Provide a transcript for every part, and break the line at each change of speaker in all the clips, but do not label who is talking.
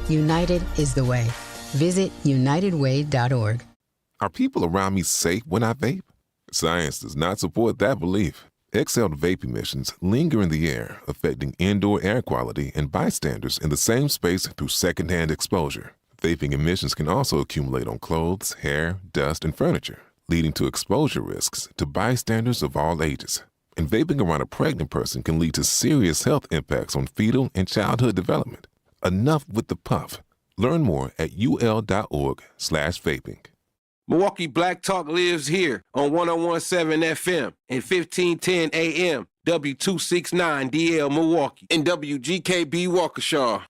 United is the way. Visit unitedway.org.
Are people around me safe when I vape? Science does not support that belief. Exhaled vape emissions linger in the air, affecting indoor air quality and bystanders in the same space through secondhand exposure. Vaping emissions can also accumulate on clothes, hair, dust, and furniture, leading to exposure risks to bystanders of all ages. And vaping around a pregnant person can lead to serious health impacts on fetal and childhood development. Enough with the puff. Learn more at ul.org/vaping.
Milwaukee Black Talk lives here on 101.7 FM and 1510 AM, W269DL Milwaukee, and WGKB Waukesha.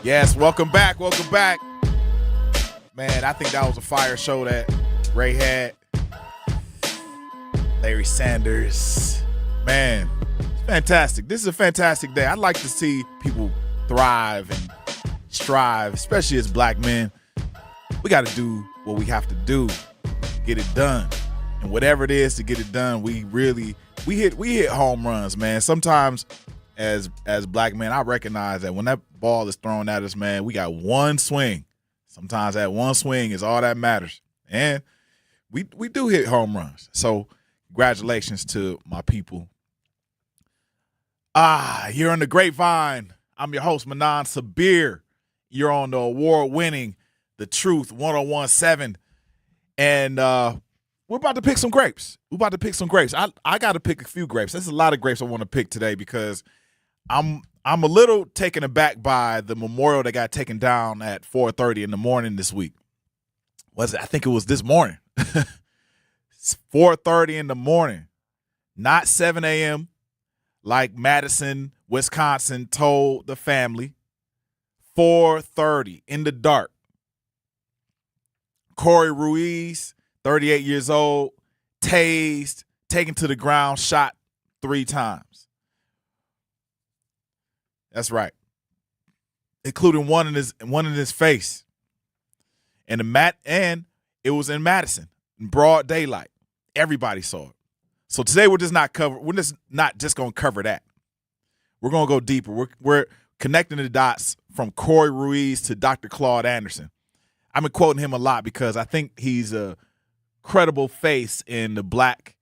Yes, welcome back. Man, I think that was a fire show that Ray had. Larry Sanders. Man, it's fantastic. This is a fantastic day. I'd like to see people thrive and strive, especially as black men. We got to do what we have to do, get it done. And whatever it is to get it done, we hit home runs, man. Sometimes as black men, I recognize that when that ball is thrown at us, man, we got one swing. Sometimes that one swing is all that matters. And we do hit home runs. So congratulations to my people. You're on the Grapevine. I'm your host, Manan Sabir. You're on the award-winning The Truth 101.7. And we're about to pick some grapes. I got to pick a few grapes. There's a lot of grapes I want to pick today because I'm a little taken aback by the memorial that got taken down at 4:30 in the morning this week. I think it was this morning. It's 4:30 in the morning, not 7 a.m. like Madison, Wisconsin told the family. 4:30 in the dark. Corey Ruiz, 38 years old, tased, taken to the ground, shot 3 times. That's right, including one in his face. And it was in Madison, in broad daylight. Everybody saw it. So today we're just not just gonna cover that. We're gonna go deeper. We're connecting the dots from Corey Ruiz to Dr. Claude Anderson. I've been quoting him a lot because I think he's a credible face in the black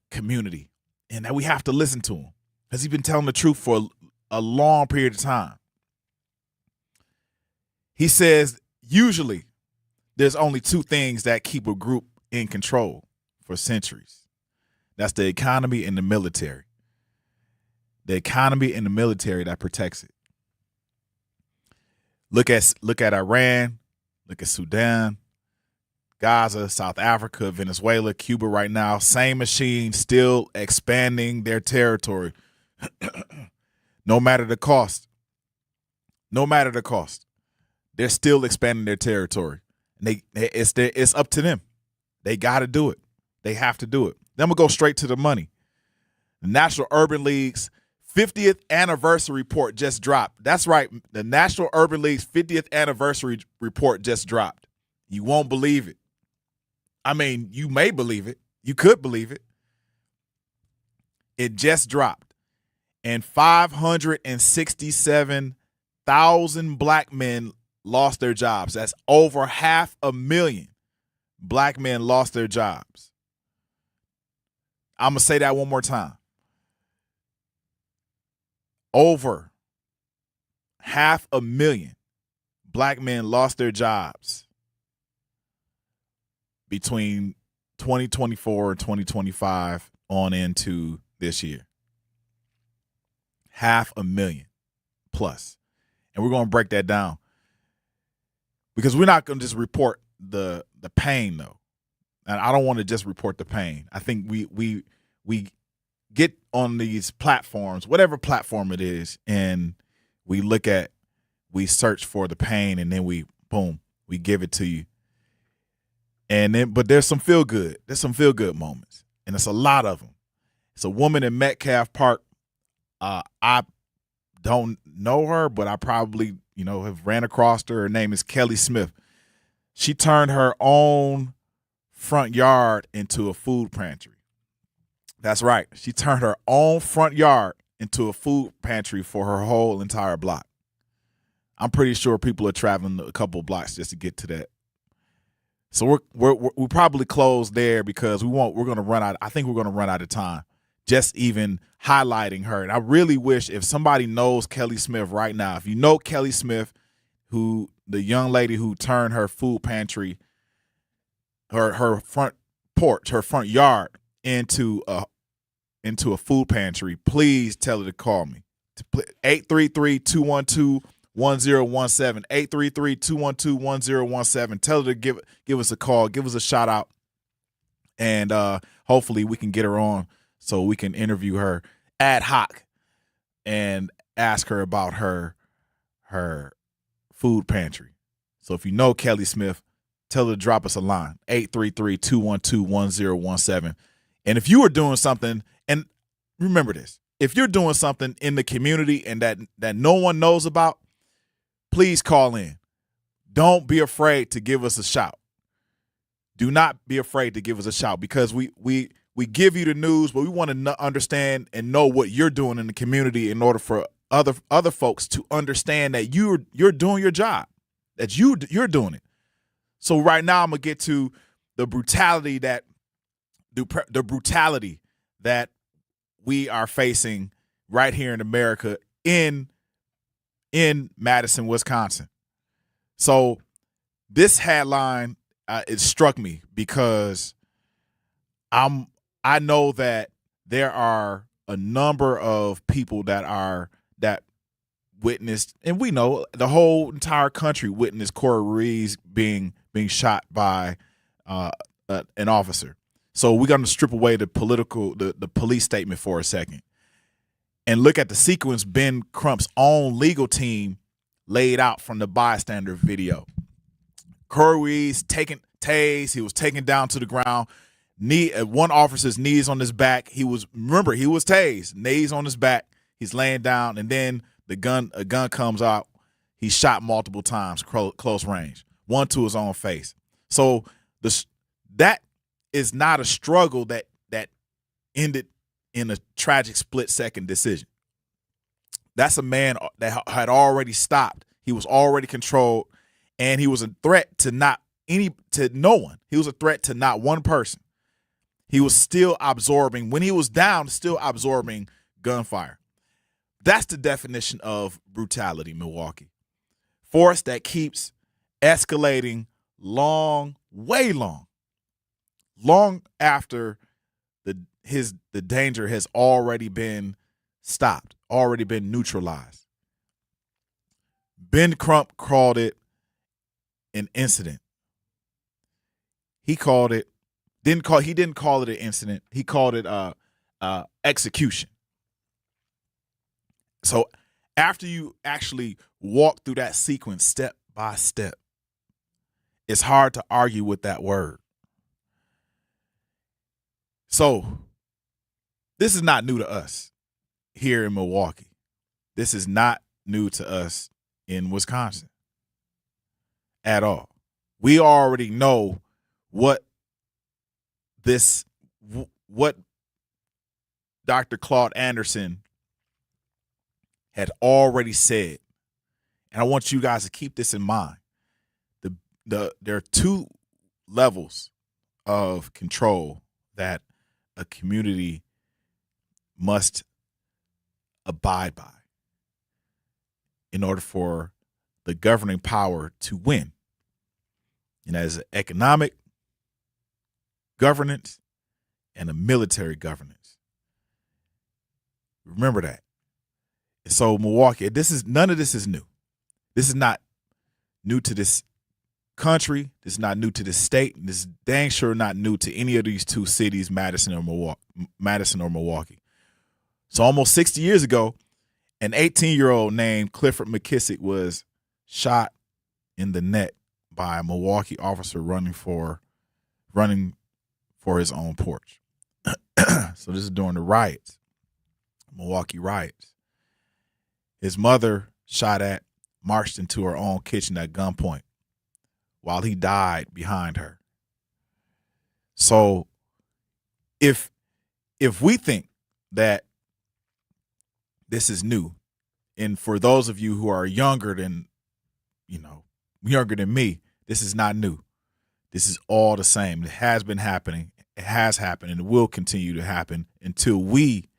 community, and that we have to listen to him because he's been telling the truth for a long period of time. He says usually there's only 2 things that keep a group in control for centuries. That's the economy and the military. The economy and the military that protects it. Look at Iran, look at Sudan, Gaza, South Africa, Venezuela, Cuba right now. Same machine, still expanding their territory. No matter the cost. They're still expanding their territory. And it's up to them. They got to do it. They have to do it. Then I'm going to go straight to the money. The National Urban League's 50th anniversary report just dropped. That's right. The National Urban League's 50th anniversary report just dropped. You won't believe it. I mean, you may believe it. You could believe it. It just dropped. And 567,000 black men lost their jobs. That's over 500,000 black men lost their jobs. I'm going to say that one more time. Over 500,000 black men lost their jobs between 2024 and 2025 on into this year. 500,000 plus. And we're going to break that down because we're not going to just report the pain, though. And I don't want to just report the pain. I think we get on these platforms, whatever platform it is, and we search for the pain, and then we give it to you. But there's some feel good. There's some feel good moments, and it's a lot of them. It's a woman in Metcalf Park. I don't know her, but I probably, have ran across her. Her name is Kelly Smith. She turned her own front yard into a food pantry. That's right. She turned her own front yard into a food pantry for her whole entire block. I'm pretty sure people are traveling a couple of blocks just to get to that. So we probably close there because we're going to run out. I think we're going to run out of time just even highlighting her. And I really wish if somebody knows Kelly Smith right now, if you know Kelly Smith, who the young lady who turned her food pantry, her front porch, her front yard into a food pantry, please tell her to call me. 833-212-1017, 833-212-1017. Tell her to give us a call, give us a shout out, and hopefully we can get her on so we can interview her ad hoc and ask her about her food pantry. So if you know Kelly Smith, tell her to drop us a line, 833-212-1017. And if you are doing something, and remember this, if you're doing something in the community and that no one knows about, please call in. Don't be afraid to give us a shout. Do not be afraid to give us a shout, because we give you the news, but we want to understand and know what you're doing in the community in order for other folks to understand that you're doing your job, that you're doing it. So right now I'm gonna get to the brutality that we are facing right here in America in Madison, Wisconsin. So this headline it struck me because I know that there are a number of people that witnessed, and we know the whole entire country witnessed Corey Ruiz being shot by an officer. So we're going to strip away the police statement for a second and look at the sequence Ben Crump's own legal team laid out from the bystander video. Corey Ruiz tased. He was taken down to the ground. One officer's knees on his back. He was tased, knees on his back. He's laying down, and then a gun comes out. He's shot multiple times, close range, one to his own face. So that is not a struggle that ended in a tragic split-second decision. That's a man that had already stopped. He was already controlled, and he was a threat to no one. He was a threat to not one person. He was still absorbing, when he was down, still absorbing gunfire. That's the definition of brutality, Milwaukee. Force that keeps escalating way long after the danger has already been stopped, already been neutralized. Ben Crump called it an incident. He didn't call it an incident. He called it execution. So after you actually walk through that sequence step by step, it's hard to argue with that word. So this is not new to us here in Milwaukee. This is not new to us in Wisconsin at all. We already know what Dr. Claude Anderson had already said. And I want you guys to keep this in mind. There are two levels of control that a community must abide by in order for the governing power to win. And that is economic governance and a military governance. Remember that. So Milwaukee, none of this is new. This is not new to this country. This is not new to this state. And this is dang sure not new to any of these two cities, Madison or Milwaukee. So almost 60 years ago, an 18-year-old named Clifford McKissick was shot in the neck by a Milwaukee officer running for running for his own porch. So this is during the riots, Milwaukee riots. His mother shot at, marched into her own kitchen at gunpoint while he died behind her. So if we think that this is new, and for those of you who are younger than me, this is not new. This is all the same. It has been happening. It has happened, and it will continue to happen until we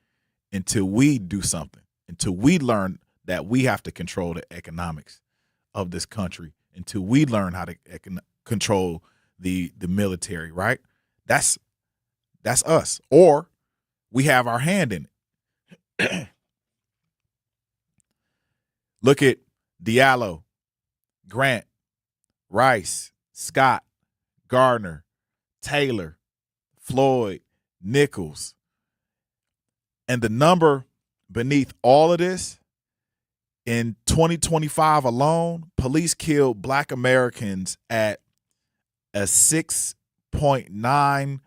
do something, until we learn that we have to control the economics of this country, until we learn how to control the military, right? That's us. Or we have our hand in it. Look at Diallo, Grant, Rice, Scott, Gardner, Taylor, Floyd, Nichols. And the number beneath all of this, in 2025 alone, police killed Black Americans at a 6.9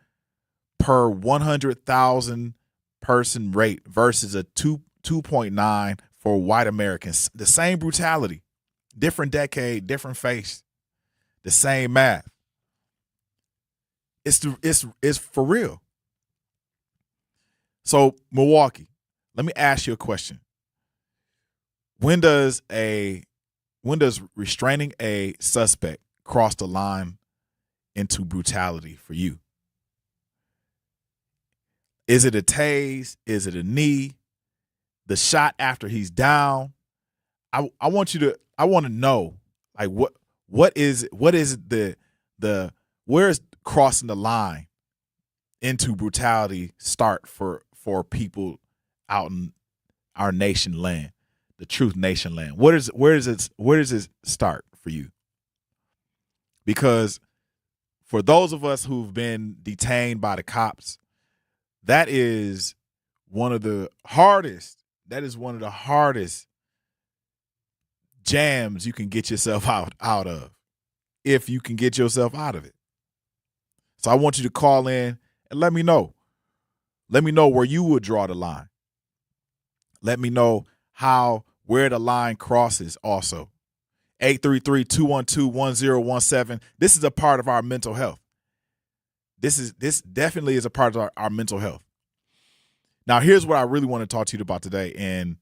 per 100,000 person rate versus a 2.9 for white Americans. The same brutality, different decade, different face, the same math. It's for real. So Milwaukee, let me ask you a question. When does restraining a suspect cross the line into brutality for you? Is it a tase? Is it a knee? The shot after he's down? I want to know, like, what is the where's crossing the line into brutality start for people out in our nation land, the Truth Nation land? Where does it start for you? Because for those of us who've been detained by the cops, that is one of the hardest jams you can get yourself out of, if you can get yourself out of it. So I want you to call in and let me know. Let me know where you would draw the line. Let me know where the line crosses also. 833-212-1017. This is a part of our mental health. This definitely is a part of our mental health. Now, here's what I really want to talk to you about today, and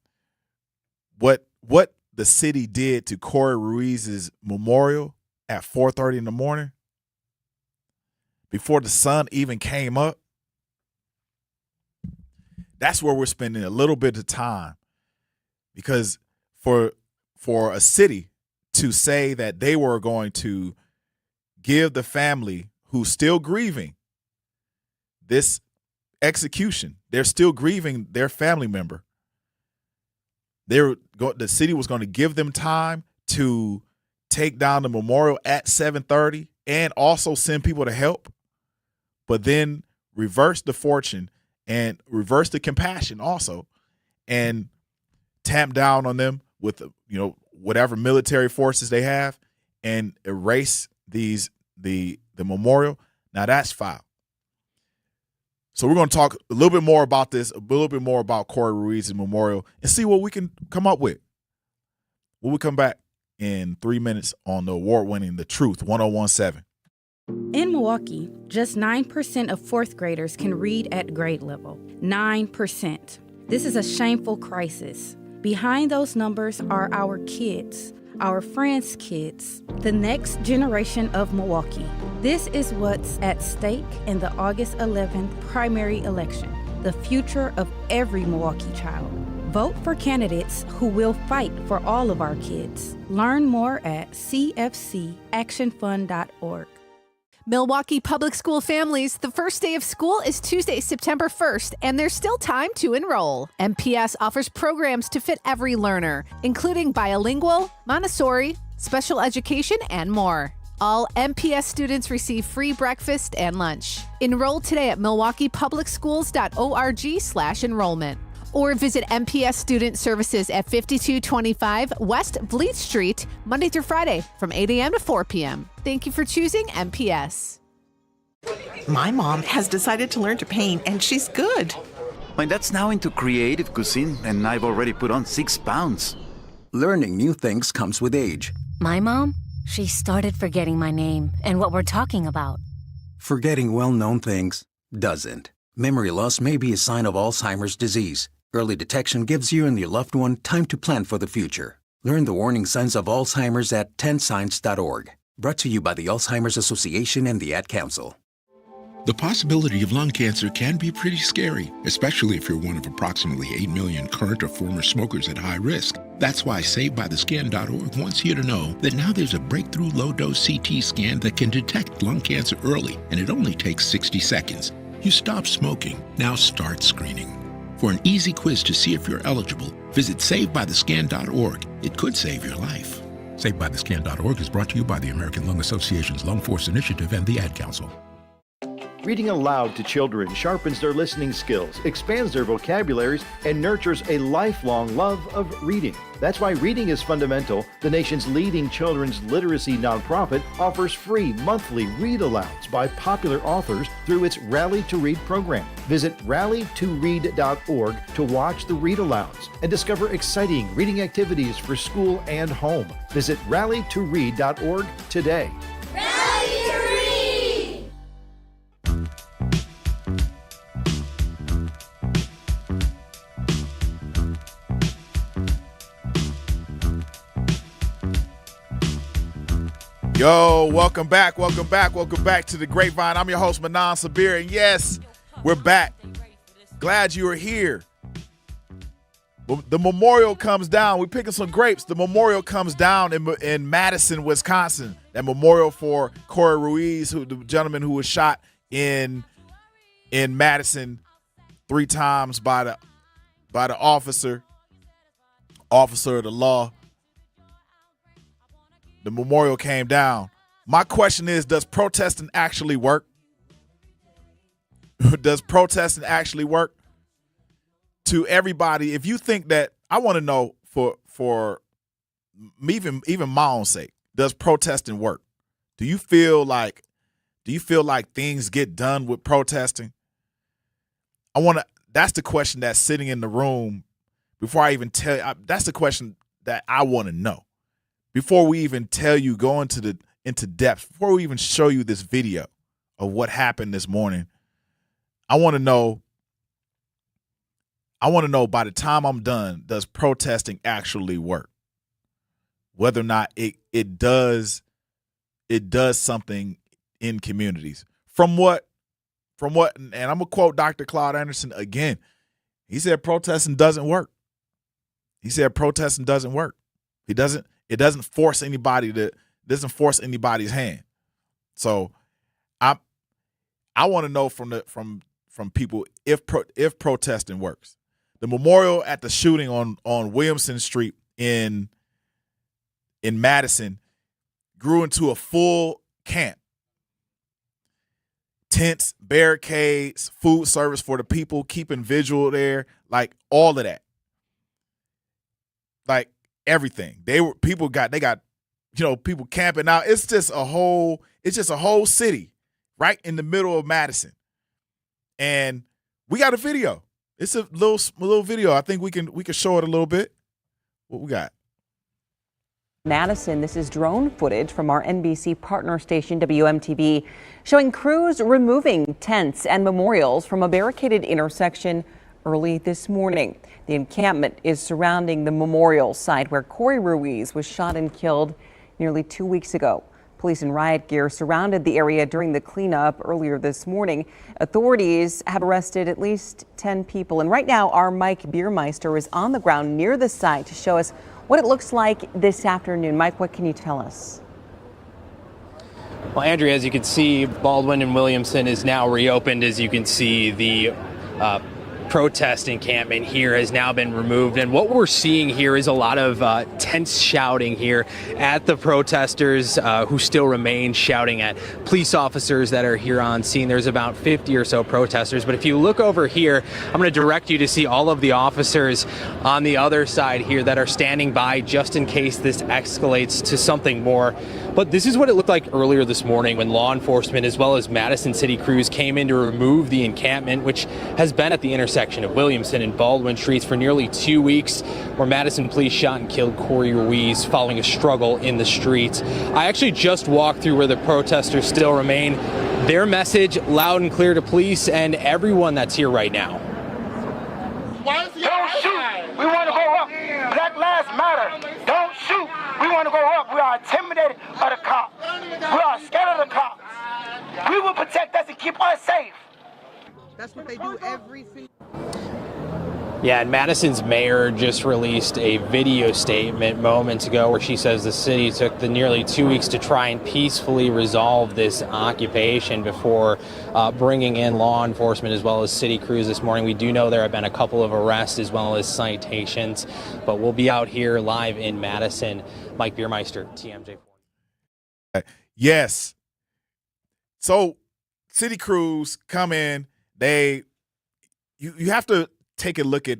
what the city did to Corey Ruiz's memorial at 4:30 in the morning, before the sun even came up. That's where we're spending a little bit of time, because for a city to say that they were going to give the family who's still grieving this execution, they're still grieving their family member. The city was going to give them time to take down the memorial at 7:30 and also send people to help, but then reverse the fortune and reverse the compassion also, and tamp down on them with whatever military forces they have and erase the memorial. Now that's foul. So we're going to talk a little bit more about this, a little bit more about Corey Ruiz's memorial, and see what we can come up with. When we come back in 3 minutes on the award-winning The Truth 1017.
In Milwaukee, just 9% of fourth graders can read at grade level. 9%. This is a shameful crisis. Behind those numbers are our kids, our friends' kids, the next generation of Milwaukee. This is what's at stake in the August 11th primary election, the future of every Milwaukee child. Vote for candidates who will fight for all of our kids. Learn more at cfcactionfund.org.
Milwaukee Public School families, the first day of school is Tuesday, September 1st, and there's still time to enroll. MPS offers programs to fit every learner, including bilingual, Montessori, special education, and more. All MPS students receive free breakfast and lunch. Enroll today at milwaukeepublicsschools.org/enrollment. Or visit MPS Student Services at 5225 West Vliet Street, Monday through Friday from 8 a.m. to 4 p.m. Thank you for choosing MPS.
My mom has decided to learn to paint, and she's good.
My dad's now into creative cuisine, and I've already put on 6 pounds.
Learning new things comes with age.
My mom, she started forgetting my name and what we're talking about.
Forgetting well-known things doesn't. Memory loss may be a sign of Alzheimer's disease. Early detection gives you and your loved one time to plan for the future. Learn the warning signs of Alzheimer's at 10signs.org. Brought to you by the Alzheimer's Association and the Ad Council.
The possibility of lung cancer can be pretty scary, especially if you're one of approximately 8 million current or former smokers at high risk. That's why SaveByTheScan.org wants you to know that now there's a breakthrough low-dose CT scan that can detect lung cancer early, and it only takes 60 seconds. You stop smoking, now start screening. For an easy quiz to see if you're eligible, visit SaveByTheScan.org. It could save your life. SaveByTheScan.org is brought to you by the American Lung Association's Lung Force Initiative and the Ad Council.
Reading aloud to children sharpens their listening skills, expands their vocabularies, and nurtures a lifelong love of reading. That's why Reading is Fundamental, the nation's leading children's literacy nonprofit, offers free monthly read-alouds by popular authors through its Rally to Read program. Visit rallytoread.org to watch the read-alouds and discover exciting reading activities for school and home. Visit rallytoread.org today.
Yo, welcome back to the Grapevine. I'm your host, Manan Sabir, and yes, we're back. Glad you are here. The memorial comes down. We're picking some grapes. The memorial comes down in Madison, Wisconsin. That memorial for Corey Ruiz, the gentleman who was shot in Madison 3 times by the officer of the law. The memorial came down. My question is, does protesting actually work? Does protesting actually work? To everybody, if you think that, I want to know for even my own sake, does protesting work? Do you feel like things get done with protesting? That's the question that's sitting in the room before I even tell you. That's the question that I want to know. Before we even tell you, go into depth, before we even show you this video of what happened this morning, I want to know by the time I'm done, does protesting actually work? Whether or not it does something in communities. From what, and I'm gonna quote Dr. Claude Anderson again. He said protesting doesn't work. He said protesting doesn't work. It doesn't force anybody's hand. So I want to know from people if protesting works. The memorial at the shooting on Williamson Street in Madison grew into a full camp. Tents, barricades, food service for the people, keeping vigil there, like all of that. Like everything. People got people camping out. It's just a whole city right in the middle of Madison. And we got a video. It's a little video. I think we can show it a little bit. What we got?
Madison, this is drone footage from our NBC partner station WMTV showing crews removing tents and memorials from a barricaded intersection early this morning. The encampment is surrounding the memorial site where Corey Ruiz was shot and killed nearly 2 weeks ago. Police in riot gear surrounded the area during the cleanup earlier this morning. Authorities have arrested at least 10 people. And right now, our Mike Biermeister is on the ground near the site to show us what it looks like this afternoon. Mike, what can you tell us?
Well, Andrea, as you can see, Baldwin and Williamson is now reopened. As you can see, the protest encampment here has now been removed. And what we're seeing here is a lot of tense shouting here at the protesters who still remain, shouting at police officers that are here on scene. There's about 50 or so protesters. But if you look over here, I'm going to direct you to see all of the officers on the other side here that are standing by just in case this escalates to something more. But this is what it looked like earlier this morning when law enforcement as well as Madison City crews came in to remove the encampment, which has been at the intersection of Williamson and Baldwin Streets for nearly 2 weeks, where Madison police shot and killed Corey Ruiz following a struggle in the streets. I actually just walked through where the protesters still remain. Their message loud and clear to police and everyone that's here right now.
Don't shoot. We want to go up. Black Lives Matter. Don't shoot. We want to go up. We are intimidated by the cops. We are scared of the cops. We will protect us and keep us safe.
That's what they do every single.
Yeah, and Madison's mayor just released a video statement moments ago where she says the city took the nearly 2 weeks to try and peacefully resolve this occupation before bringing in law enforcement as well as city crews this morning. We do know there have been a couple of arrests as well as citations, but we'll be out here live in Madison. Mike Biermeister, TMJ4.
Yes. So city crews come in, you have to take a look at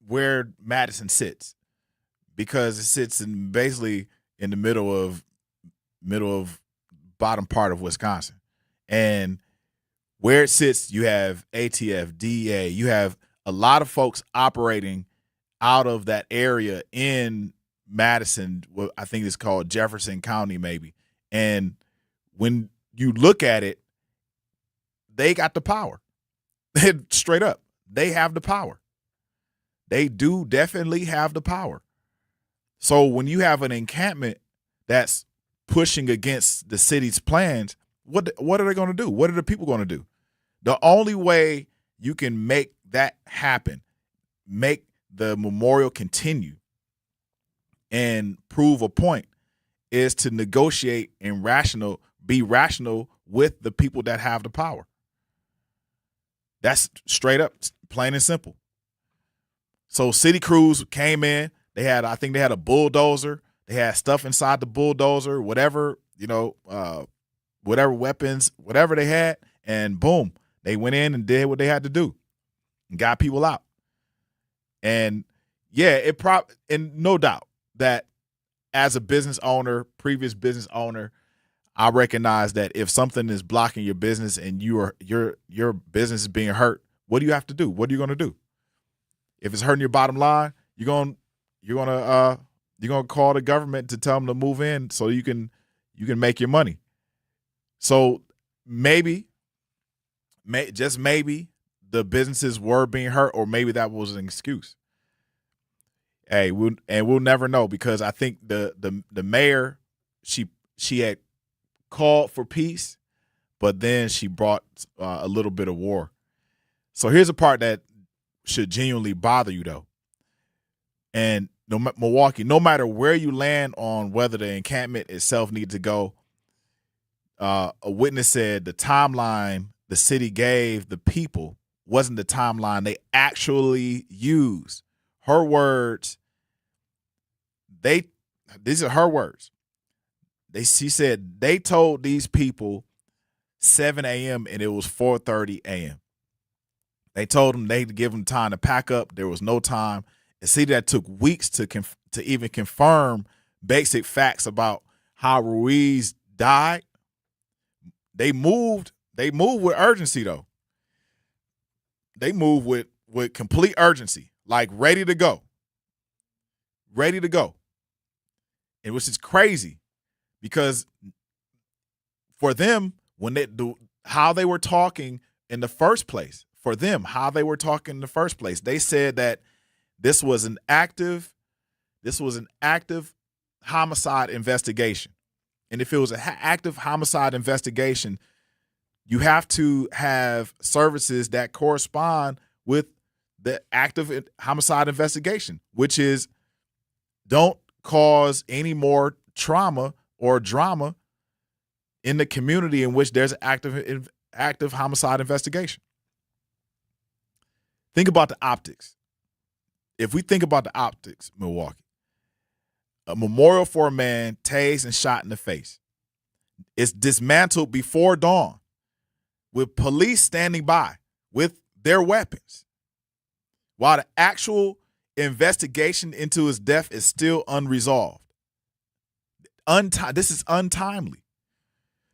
where Madison sits, because it sits basically in the middle of bottom part of Wisconsin. And where it sits, you have ATF, DEA, you have a lot of folks operating out of that area in Madison, what I think it's called Jefferson County maybe. And when you look at it, they got the power. Straight up. They have the power. They do definitely have the power. So when you have an encampment that's pushing against the city's plans, what are they going to do? What are the people going to do? The only way you can make that happen, make the memorial continue and prove a point, is to negotiate and be rational with the people that have the power. That's straight up, plain and simple. So city crews came in. I think they had a bulldozer. They had stuff inside the bulldozer, whatever, whatever weapons, whatever they had, and boom, they went in and did what they had to do and got people out. And yeah, and no doubt that as a business owner, previous business owner, I recognize that if something is blocking your business and your business is being hurt, what do you have to do? What are you going to do? If it's hurting your bottom line, you're going to call the government to tell them to move in so you can make your money. So just maybe the businesses were being hurt, or maybe that was an excuse. Hey, we'll never know, because I think the mayor, she had called for peace, but then she brought a little bit of war. So here's a part that should genuinely bother you, though. And Milwaukee, no matter where you land on whether the encampment itself needs to go, a witness said the timeline the city gave the people wasn't the timeline they actually used. Her words, these are her words. She said they told these people 7 a.m. and it was 4:30 a.m. They told them they'd give them time to pack up. There was no time. And see, that took weeks to even confirm basic facts about how Ruiz died. They moved with urgency, though. They moved with complete urgency, like ready to go. Ready to go. It was just crazy. Because for them, how they were talking in the first place, they said that this was an active homicide investigation. And if it was an active homicide investigation, you have to have services that correspond with the active homicide investigation, which is don't cause any more trauma or drama in the community in which there's an active homicide investigation. Think about the optics. If we think about the optics, Milwaukee, a memorial for a man tased and shot in the face. It's dismantled before dawn with police standing by with their weapons while the actual investigation into his death is still unresolved. This is untimely.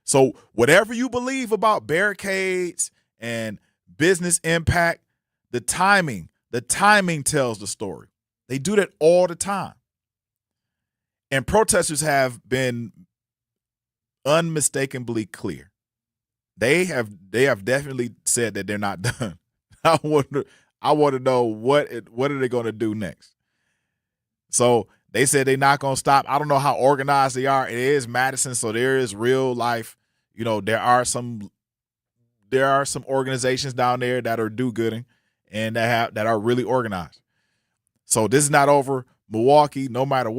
So whatever you believe about barricades and business impact, the timing tells the story. They do that all the time. And protesters have been unmistakably clear. They have definitely said that they're not done. I want to know what are they going to do next. So they said they're not going to stop. I don't know how organized they are. It is Madison, so there is real life. You know, there are some organizations down there that are do-gooding and that are really organized. So this is not over. Milwaukee, no matter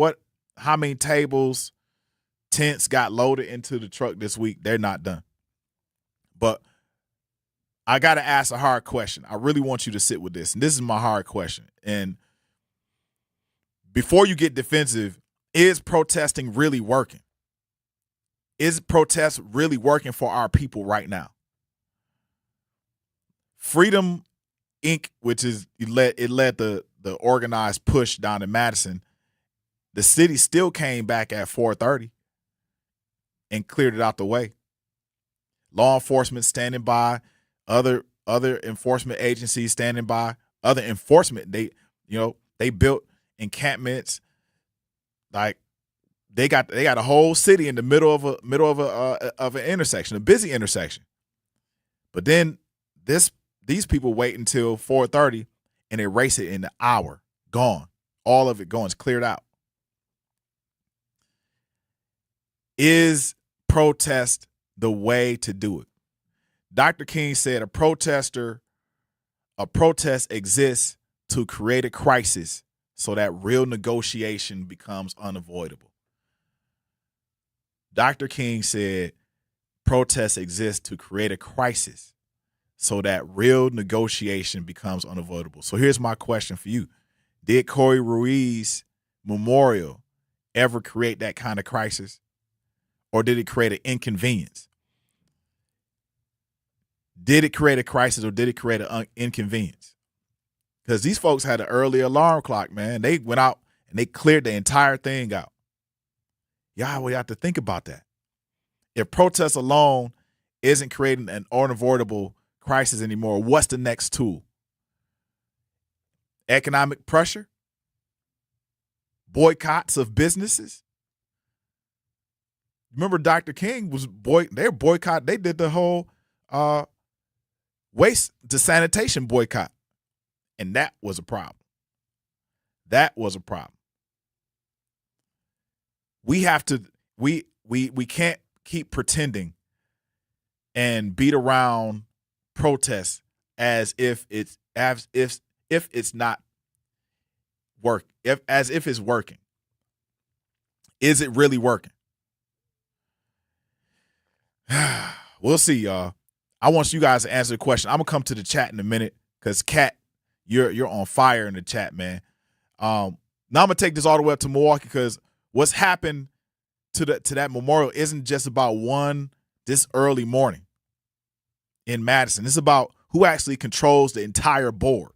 how many tables, tents got loaded into the truck this week, they're not done. But I got to ask a hard question. I really want you to sit with this. And this is my hard question. And before you get defensive, is protesting really working? Is protest really working for our people right now? Freedom Inc., which is it led the organized push down in Madison. The city still came back at 4:30 and cleared it out the way. Law enforcement standing by, other enforcement agencies standing by, other enforcement. They built encampments. Like they got a whole city in the middle of an intersection, a busy intersection. But then these people wait until 4:30 and erase it in an hour. Gone. All of it gone. It's cleared out. Is protest the way to do it? Dr. King said a protest exists to create a crisis so that real negotiation becomes unavoidable. Dr. King said protests exist to create a crisis so that real negotiation becomes unavoidable. So here's my question for you. Did Corey Ruiz Memorial ever create that kind of crisis? Or did it create an inconvenience? Did it create a crisis or did it create an inconvenience? Because these folks had an early alarm clock, man. They went out and they cleared the entire thing out. Y'all will have to think about that. If protest alone isn't creating an unavoidable crisis anymore, what's the next tool? Economic pressure? Boycotts of businesses? Remember Dr. King they boycott. They did the whole waste to sanitation boycott. And that was a problem. That was a problem. We have to, we can't keep pretending and beat around protests as if it's not work, as if it's working. Is it really working? We'll see, y'all. I want you guys to answer the question. I'm gonna come to the chat in a minute because Kat, you're on fire in the chat, man. Now I'm gonna take this all the way up to Milwaukee because what's happened to that memorial isn't just about this early morning in Madison. It's about who actually controls the entire board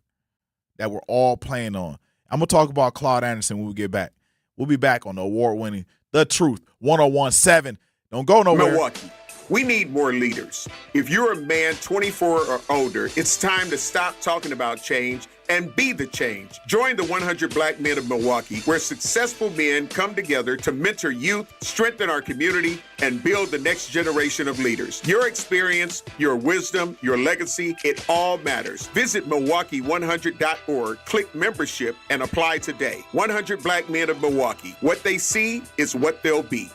that we're all playing on. I'm gonna talk about Claude Anderson when we get back. We'll be back on the award-winning The Truth 101.7. Don't go nowhere.
Milwaukee. We need more leaders. If you're a man 24 or older, it's time to stop talking about change and be the change. Join the 100 Black Men of Milwaukee, where successful men come together to mentor youth, strengthen our community, and build the next generation of leaders. Your experience, your wisdom, your legacy, it all matters. Visit Milwaukee100.org, click membership, and apply today. 100 Black Men of Milwaukee. What they see is what they'll be.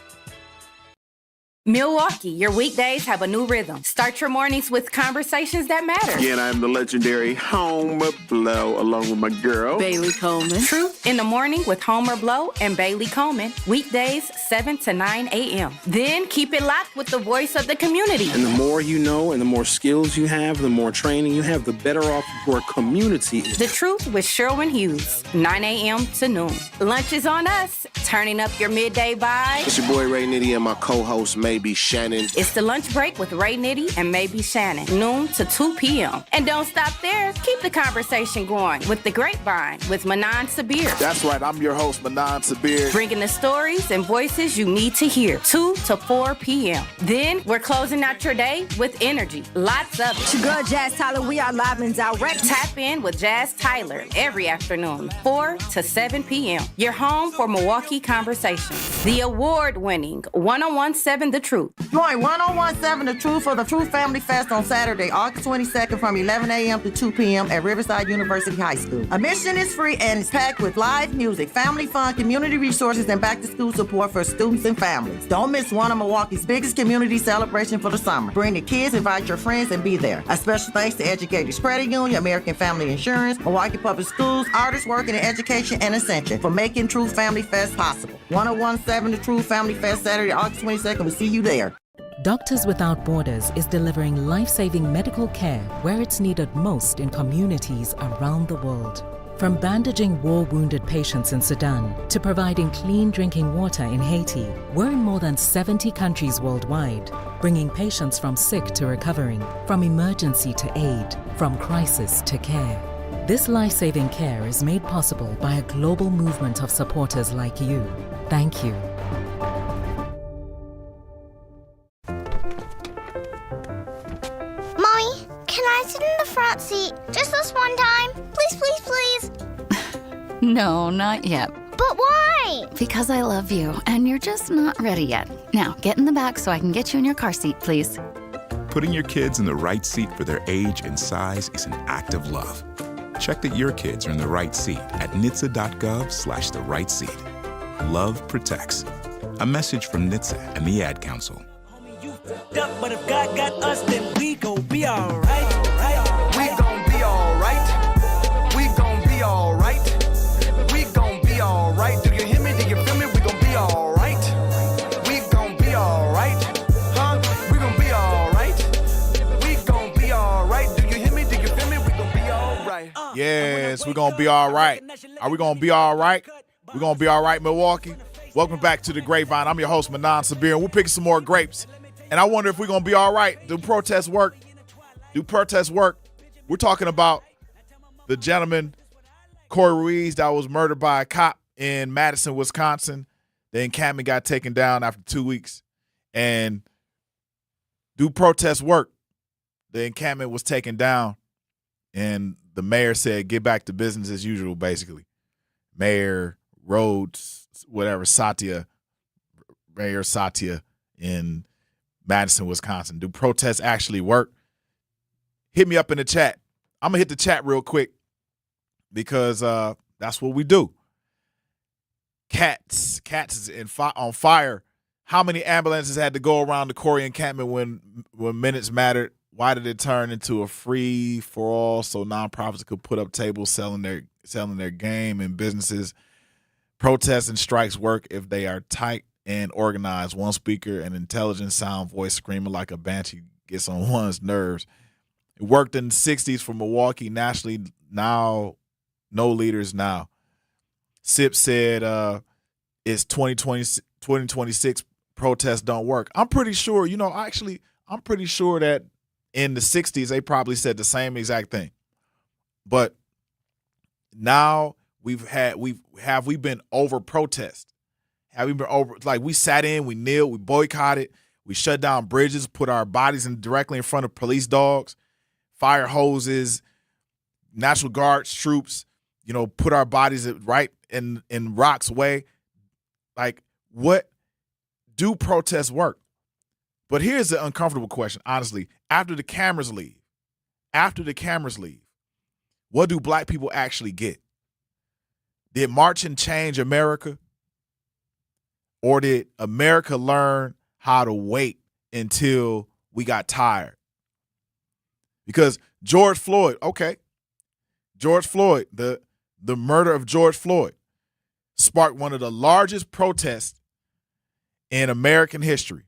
Milwaukee, your weekdays have a new rhythm. Start your mornings with conversations that matter.
Again, I'm the legendary Homer Blow, along with my girl,
Bailey Coleman. Truth in the Morning with Homer Blow and Bailey Coleman. Weekdays, 7 to 9 a.m. Then keep it locked with the voice of the community.
And the more you know and the more skills you have, the more training you have, the better off your community is.
The Truth with Sherwin Hughes, 9 a.m. to noon. Lunch is on us. Turning up your midday vibe.
It's your boy Ray Nitty and my co-host Maybe Shannon.
It's the lunch break with Ray Nitty and Maybe Shannon, noon to 2 p.m. And don't stop there. Keep the conversation going with the Grapevine with Manan Sabir.
That's right. I'm your host, Manan Sabir.
Bringing the stories and voices you need to hear, 2 to 4 p.m. Then we're closing out your day with energy. Lots of it.
It's your girl, Jazz Tyler. We are live and direct.
Tap in with Jazz Tyler every afternoon, 4 to 7 p.m. Your home for Milwaukee conversations. The award-winning 1017 The Truth.
Join 1017 The Truth for the Truth Family Fest on Saturday, August 22nd from 11 a.m. to 2 p.m. at Riverside University High School. Admission is free and is packed with live music, family fun, community resources, and back-to-school support for students and families. Don't miss one of Milwaukee's biggest community celebrations for the summer. Bring the kids, invite your friends, and be there. A special thanks to Educators Credit Union, American Family Insurance, Milwaukee Public Schools, Artists Working in Education, and Ascension for making Truth Family Fest possible. 1017 The Truth Family Fest, Saturday, August 22nd. We'll see you there.
Doctors Without Borders is delivering life-saving medical care where it's needed most in communities around the world. From bandaging war-wounded patients in Sudan to providing clean drinking water in Haiti, we're in more than 70 countries worldwide, bringing patients from sick to recovering, from emergency to aid, from crisis to care. This life-saving care is made possible by a global movement of supporters like you. Thank you.
Mommy, can I sit in the front seat just this one time? Please, please, please.
No, not yet.
But why?
Because I love you, and you're just not ready yet. Now, get in the back so I can get you in your car seat, please.
Putting your kids in the right seat for their age and size is an act of love. Check that your kids are in the right seat at NHTSA.gov/the right seat. Love protects. A message from NHTSA and the Ad Council.
But if God got us, then we gon' be alright. We gon' be alright. We gon' be alright. We gon' be alright. Do you hear me? Do you feel me? We gon' be alright. We gon' be alright. Huh? We gon' be alright. We gon' be alright. Do you hear me? Do you feel me? We gon' be alright.
Yes, we're going to be all right. Are we going to be all right? We're going to be all right, Milwaukee. Welcome back to the Grapevine. I'm your host, Manan Sabir, and we're picking some more grapes. And I wonder if we're going to be all right. Do protests work? Do protests work? We're talking about the gentleman, Corey Ruiz, that was murdered by a cop in Madison, Wisconsin. The encampment got taken down after 2 weeks. And do protests work? The encampment was taken down, and the mayor said, get back to business as usual, basically. Mayor Rhodes, whatever, Mayor Satya in Madison, Wisconsin. Do protests actually work? Hit me up in the chat. I'm going to hit the chat real quick because that's what we do. Cats is on fire. How many ambulances had to go around the Corey encampment when minutes mattered? Why did it turn into a free-for-all so nonprofits could put up tables selling their game and businesses? Protests and strikes work if they are tight and organized. One speaker, an intelligent sound voice screaming like a banshee gets on one's nerves. It worked in the 60s for Milwaukee. Nationally, now, no leaders now. SIP said it's 2026, protests don't work. I'm pretty sure, I'm pretty sure that in the 60s, they probably said the same exact thing. But now we've been over protest? Have we been over, like, we sat in, we kneeled, we boycotted, we shut down bridges, put our bodies directly in front of police dogs, fire hoses, National Guards troops, put our bodies right in Rock's way. Like, what do protests work? But here's the uncomfortable question, honestly. After the cameras leave, what do black people actually get? Did marching change America? Or did America learn how to wait until we got tired. Because George Floyd, the murder of George Floyd sparked one of the largest protests in American history.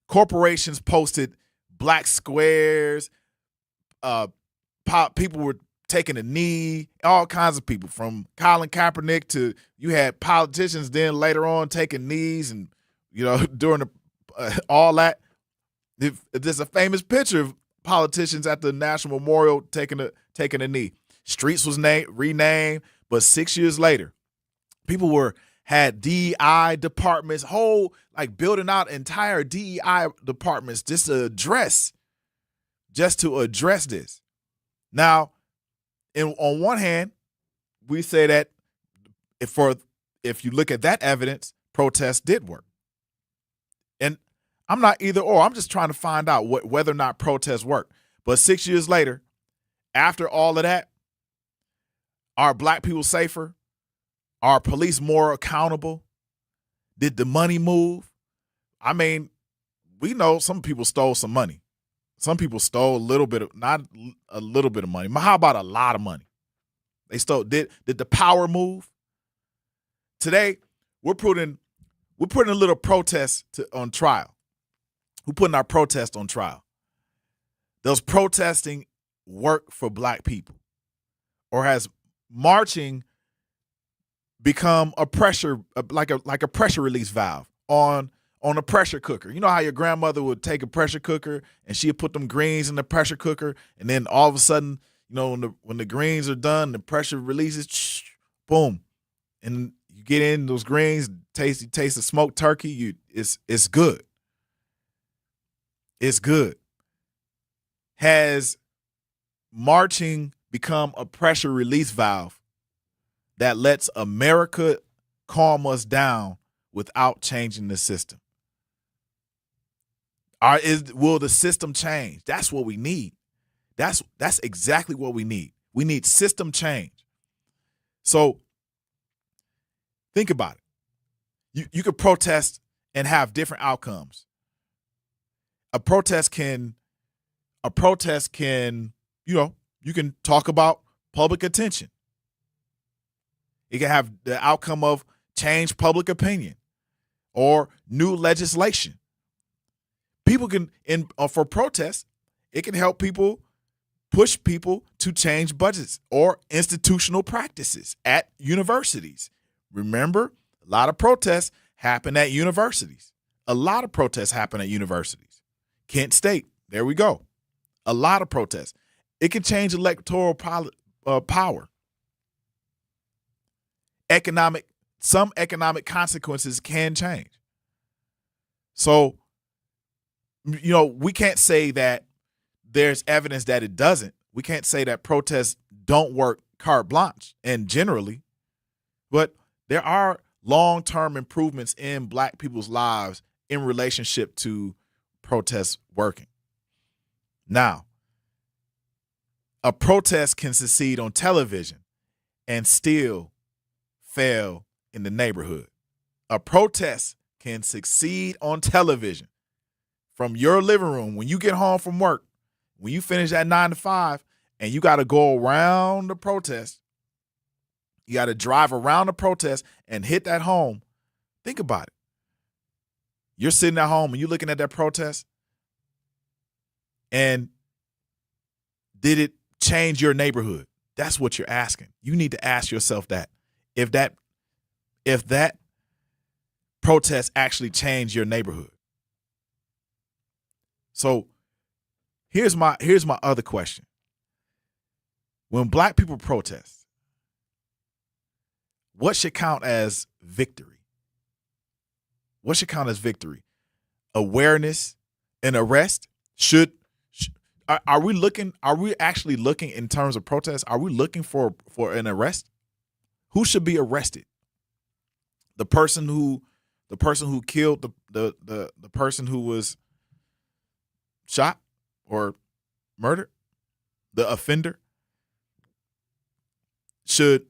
Corporations posted black squares, people were taking a knee, all kinds of people, from Colin Kaepernick to you had politicians then later on taking knees and, during all that. There's a famous picture of politicians at the National Memorial taking a knee. Streets was renamed, but 6 years later, people had DEI departments, building out entire DEI departments just to address this. Now, on one hand, we say that if you look at that evidence, protests did work. And I'm not either or. I'm just trying to find out whether or not protests work. But 6 years later, after all of that, are black people safer? Are police more accountable? Did the money move? I mean, we know some people stole some money. Some people stole not a little bit of money. How about a lot of money? They stole. Did the power move? Today, we're putting a little protest on trial. We're putting our protest on trial. Does protesting work for black people? Or has marching become a pressure, like a pressure release valve on a pressure cooker? You know how your grandmother would take a pressure cooker and she'd put them greens in the pressure cooker, and then all of a sudden, when the greens are done, the pressure releases, boom, and you get in those greens, taste the smoked turkey. It's good. It's good. Has marching become a pressure release valve that lets America calm us down without changing the system? Will the system change? That's what we need. That's exactly what we need. We need system change. So think about it. You could protest and have different outcomes. A protest can, you can talk about public attention. It can have the outcome of change public opinion or new legislation. People can, for protests, it can help people, push people to change budgets or institutional practices at universities. Remember, a lot of protests happen at universities. Kent State, there we go. A lot of protests. It can change electoral power. Some economic consequences can change. So, we can't say that there's evidence that it doesn't. We can't say that protests don't work carte blanche and generally, but there are long-term improvements in black people's lives in relationship to protests working. Now, a protest can succeed on television and still fail in the neighborhood. A protest can succeed on television from your living room when you get home from work, when you finish at 9 to 5, and you got to go around the protest. You got to drive around the protest and hit that home. Think about it. You're sitting at home and you're looking at that protest, and did it change your neighborhood? That's what you're asking. You need to ask yourself that. If that protest actually changed your neighborhood. So here's my other question. When black people protest, what should count as victory? What should count as victory? Awareness and arrest? Are we actually looking in terms of protests? Are we looking for an arrest? Who should be arrested? The person who killed the person who was shot or murdered? The offender? Should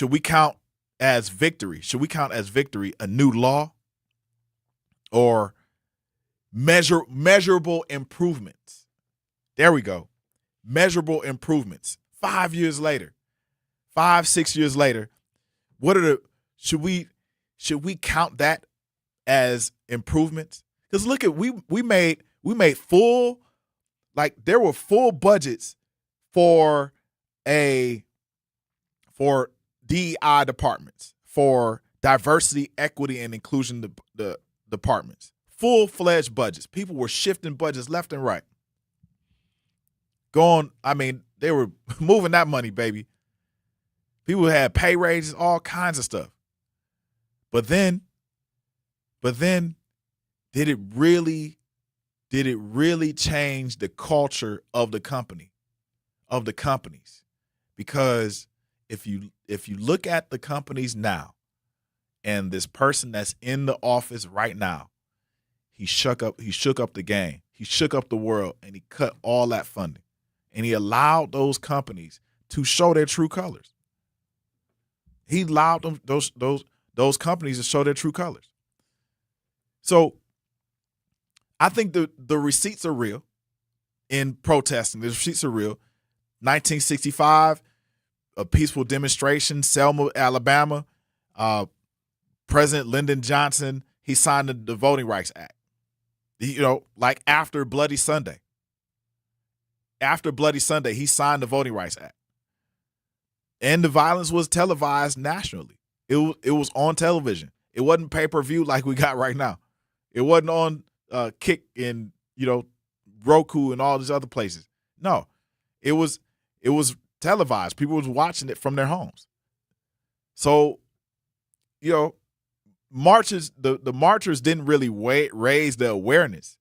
we count as victory? Should we count as victory a new law? Or measurable improvements. There we go. Measurable improvements. 5 years later, 6 years later, should we count that as improvements? Because look at we made full, like there were full budgets for DEI departments, for diversity, equity, and inclusion the departments. Full-fledged budgets. People were shifting budgets left and right. They were moving that money, baby. People had pay raises, all kinds of stuff. But then did it really change the culture of the company, of the companies? Because if you look at the companies now, and this person that's in the office right now, he shook up the game. He shook up the world, and he cut all that funding. And he allowed those companies to show their true colors. He allowed them those companies to show their true colors. So I think the receipts are real in protesting. The receipts are real. 1965, a peaceful demonstration, Selma, Alabama. President Lyndon Johnson, he signed the Voting Rights Act. Like after Bloody Sunday. After Bloody Sunday, he signed the Voting Rights Act. And the violence was televised nationally. It was on television. It wasn't pay-per-view like we got right now. It wasn't on Kick and Roku and all these other places. No, it was televised. People was watching it from their homes. So, marches, the marchers didn't really raise the awareness.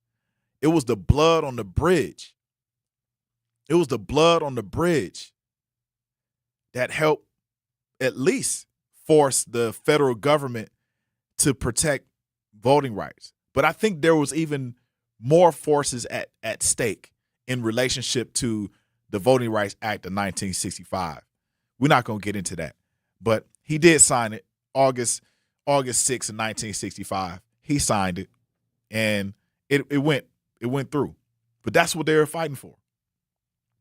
It was the blood on the bridge. It was the blood on the bridge that helped at least force the federal government to protect voting rights. But I think there was even more forces at stake in relationship to the Voting Rights Act of 1965. We're not going to get into that. But he did sign it August 6th of 1965. He signed it, and it went through. But that's what they were fighting for.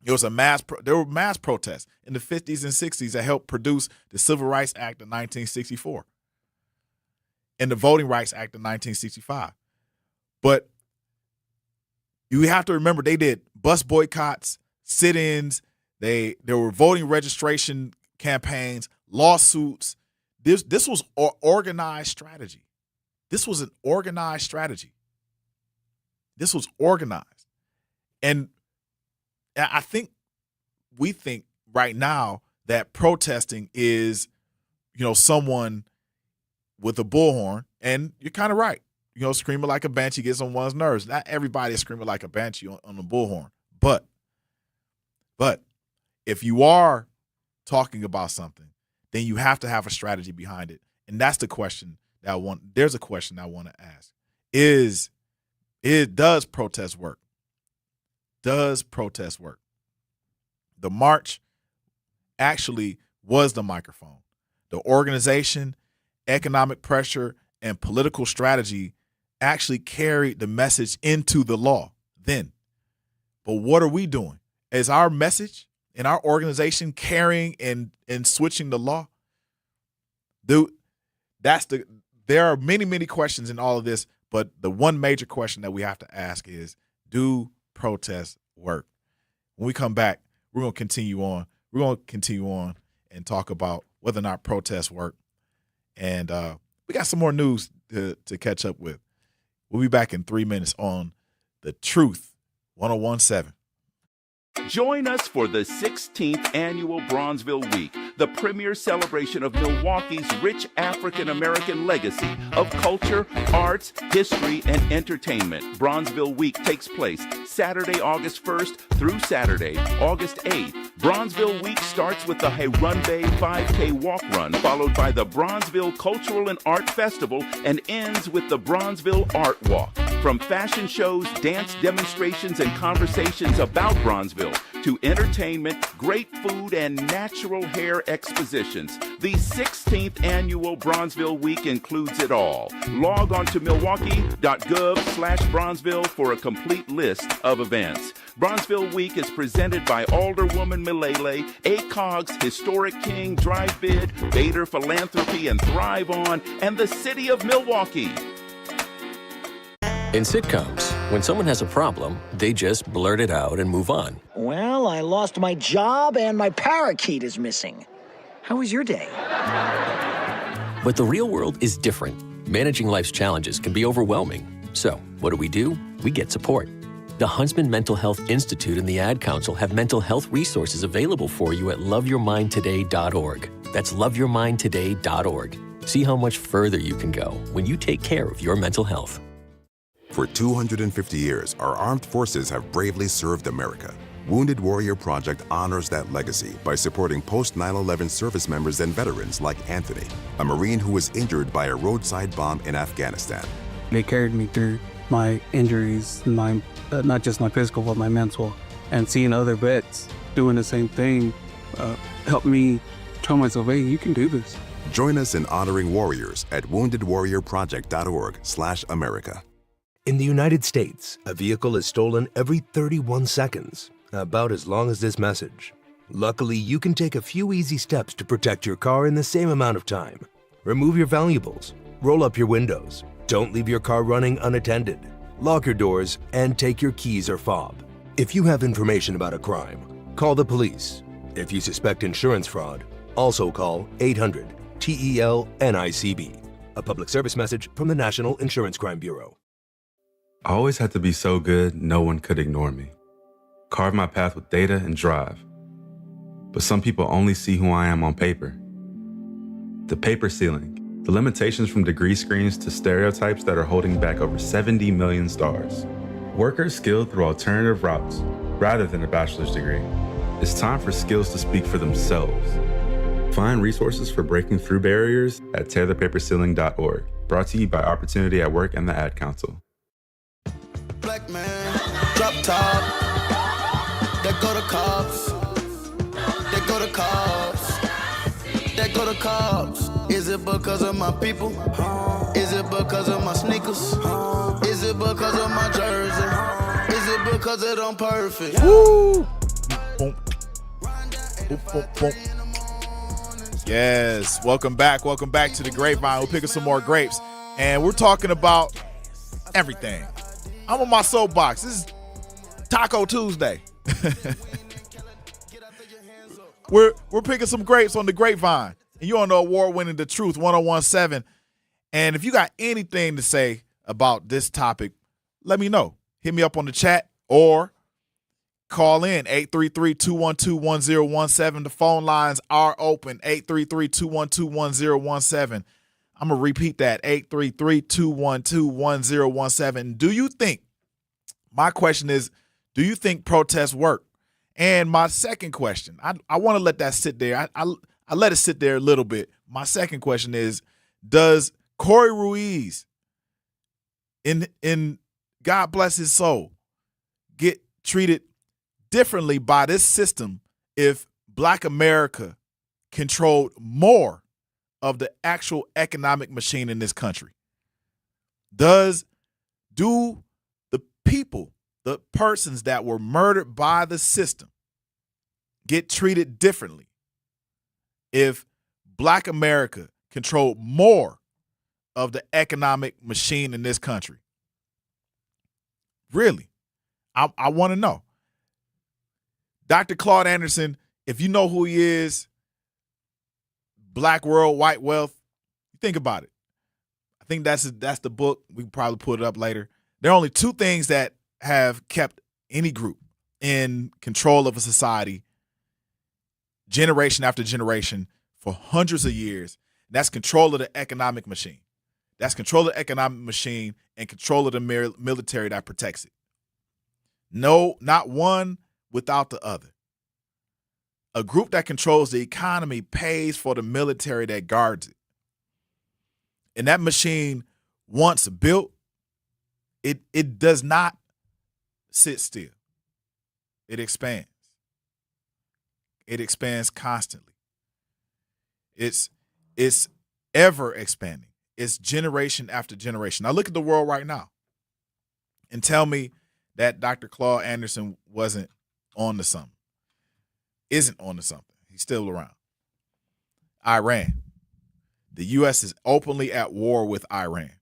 There were mass protests in the 50s and 60s that helped produce the Civil Rights Act of 1964 and the Voting Rights Act of 1965. But you have to remember they did bus boycotts, sit-ins, there were voting registration campaigns, lawsuits. This was an organized strategy. This was an organized strategy. This was organized. And we think right now that protesting is, someone with a bullhorn, and you're kind of right. Screaming like a banshee gets on one's nerves. Not everybody is screaming like a banshee on the bullhorn. But if you are talking about something, then you have to have a strategy behind it. And that's the question there's a question I want to ask. Does protest work? Does protest work? The march actually was the microphone. The organization, economic pressure, and political strategy actually carried the message into the law then. But what are we doing? Is our message and our organization carrying and switching the law? There are many, many questions in all of this, but the one major question that we have to ask is, do protests work? When we come back, we're going to continue on. We're going to continue on and talk about whether or not protests work. And we got some more news to catch up with. We'll be back in 3 minutes on The Truth 101.7.
Join us for the 16th Annual Bronzeville Week, the premier celebration of Milwaukee's rich African-American legacy of culture, arts, history, and entertainment. Bronzeville Week takes place Saturday, August 1st through Saturday, August 8th. Bronzeville Week starts with the Hayrunday 5K walk run, followed by the Bronzeville Cultural and Art Festival, and ends with the Bronzeville Art Walk. From fashion shows, dance demonstrations, and conversations about Bronzeville to entertainment, great food, and natural hair expositions, the 16th annual Bronzeville Week includes it all. Log on to milwaukee.gov/Bronzeville for a complete list of events. Bronzeville Week is presented by Alderwoman Milele, ACOG's Historic King, Drive Bid, Bader Philanthropy, and Thrive On, and the City of Milwaukee.
In sitcoms, when someone has a problem, they just blurt it out and move on.
Well, I lost my job and my parakeet is missing. How was your day?
But the real world is different. Managing life's challenges can be overwhelming. So, what do? We get support. The Huntsman Mental Health Institute and the Ad Council have mental health resources available for you at loveyourmindtoday.org. That's loveyourmindtoday.org. See how much further you can go when you take care of your mental health.
For 250 years, our armed forces have bravely served America. Wounded Warrior Project honors that legacy by supporting post-9/11 service members and veterans like Anthony, a Marine who was injured by a roadside bomb in Afghanistan.
They carried me through my injuries, not just my physical, but my mental. And seeing other vets doing the same thing helped me tell myself, hey, you can do this.
Join us in honoring warriors at woundedwarriorproject.org/America.
In the United States, a vehicle is stolen every 31 seconds, about as long as this message. Luckily, you can take a few easy steps to protect your car in the same amount of time. Remove your valuables, roll up your windows, don't leave your car running unattended, lock your doors, and take your keys or fob. If you have information about a crime, call the police. If you suspect insurance fraud, also call 800-TEL-NICB. A public service message from the National Insurance Crime Bureau.
I always had to be so good, no one could ignore me. Carve my path with data and drive. But some people only see who I am on paper. The paper ceiling, the limitations from degree screens to stereotypes that are holding back over 70 million stars. Workers skilled through alternative routes, rather than a bachelor's degree. It's time for skills to speak for themselves. Find resources for breaking through barriers at tearthepaperceiling.org. Brought to you by Opportunity at Work and the Ad Council.
Black man, drop top. That go to cops. That go to cops. That go to cops. Is it because of my people? Is it because of my sneakers? Is it because of my jersey? Is it because of them perfect?
Woo! Boom. Boom, boom, boom. Yes, welcome back to the Grapevine. We're picking some more grapes, and we're talking about everything. I'm on my soapbox. This is Taco Tuesday. We're picking some grapes on the Grapevine, and you're on the award-winning The Truth 101.7. And if you got anything to say about this topic, let me know. Hit me up on the chat or call in 833-212-1017. The phone lines are open, 833-212-1017. I'm going to repeat that, 833-212-1017. Do you think, my question is, do you think protests work? And my second question, I want to let that sit there. I let it sit there a little bit. My second question is, does Corey Ruiz, in God bless his soul, get treated differently by this system if Black America controlled more of the actual economic machine in this country? Do the people, the persons that were murdered by the system, get treated differently if Black America controlled more of the economic machine in this country? Really, I want to know. Dr. Claude Anderson, if you know who he is, Black World, White Wealth, think about it. I think that's the book. We can probably put it up later. There are only two things that have kept any group in control of a society generation after generation for hundreds of years. That's control of the economic machine. That's control of the economic machine and control of the military that protects it. No, not one without the other. A group that controls the economy pays for the military that guards it. And that machine, once built, It does not sit still. It expands. It expands constantly. It's ever expanding. It's generation after generation. Now look at the world right now and tell me that Dr. Claude Anderson wasn't on to something. Isn't on to something. He's still around. Iran. The U.S. is openly at war with Iran.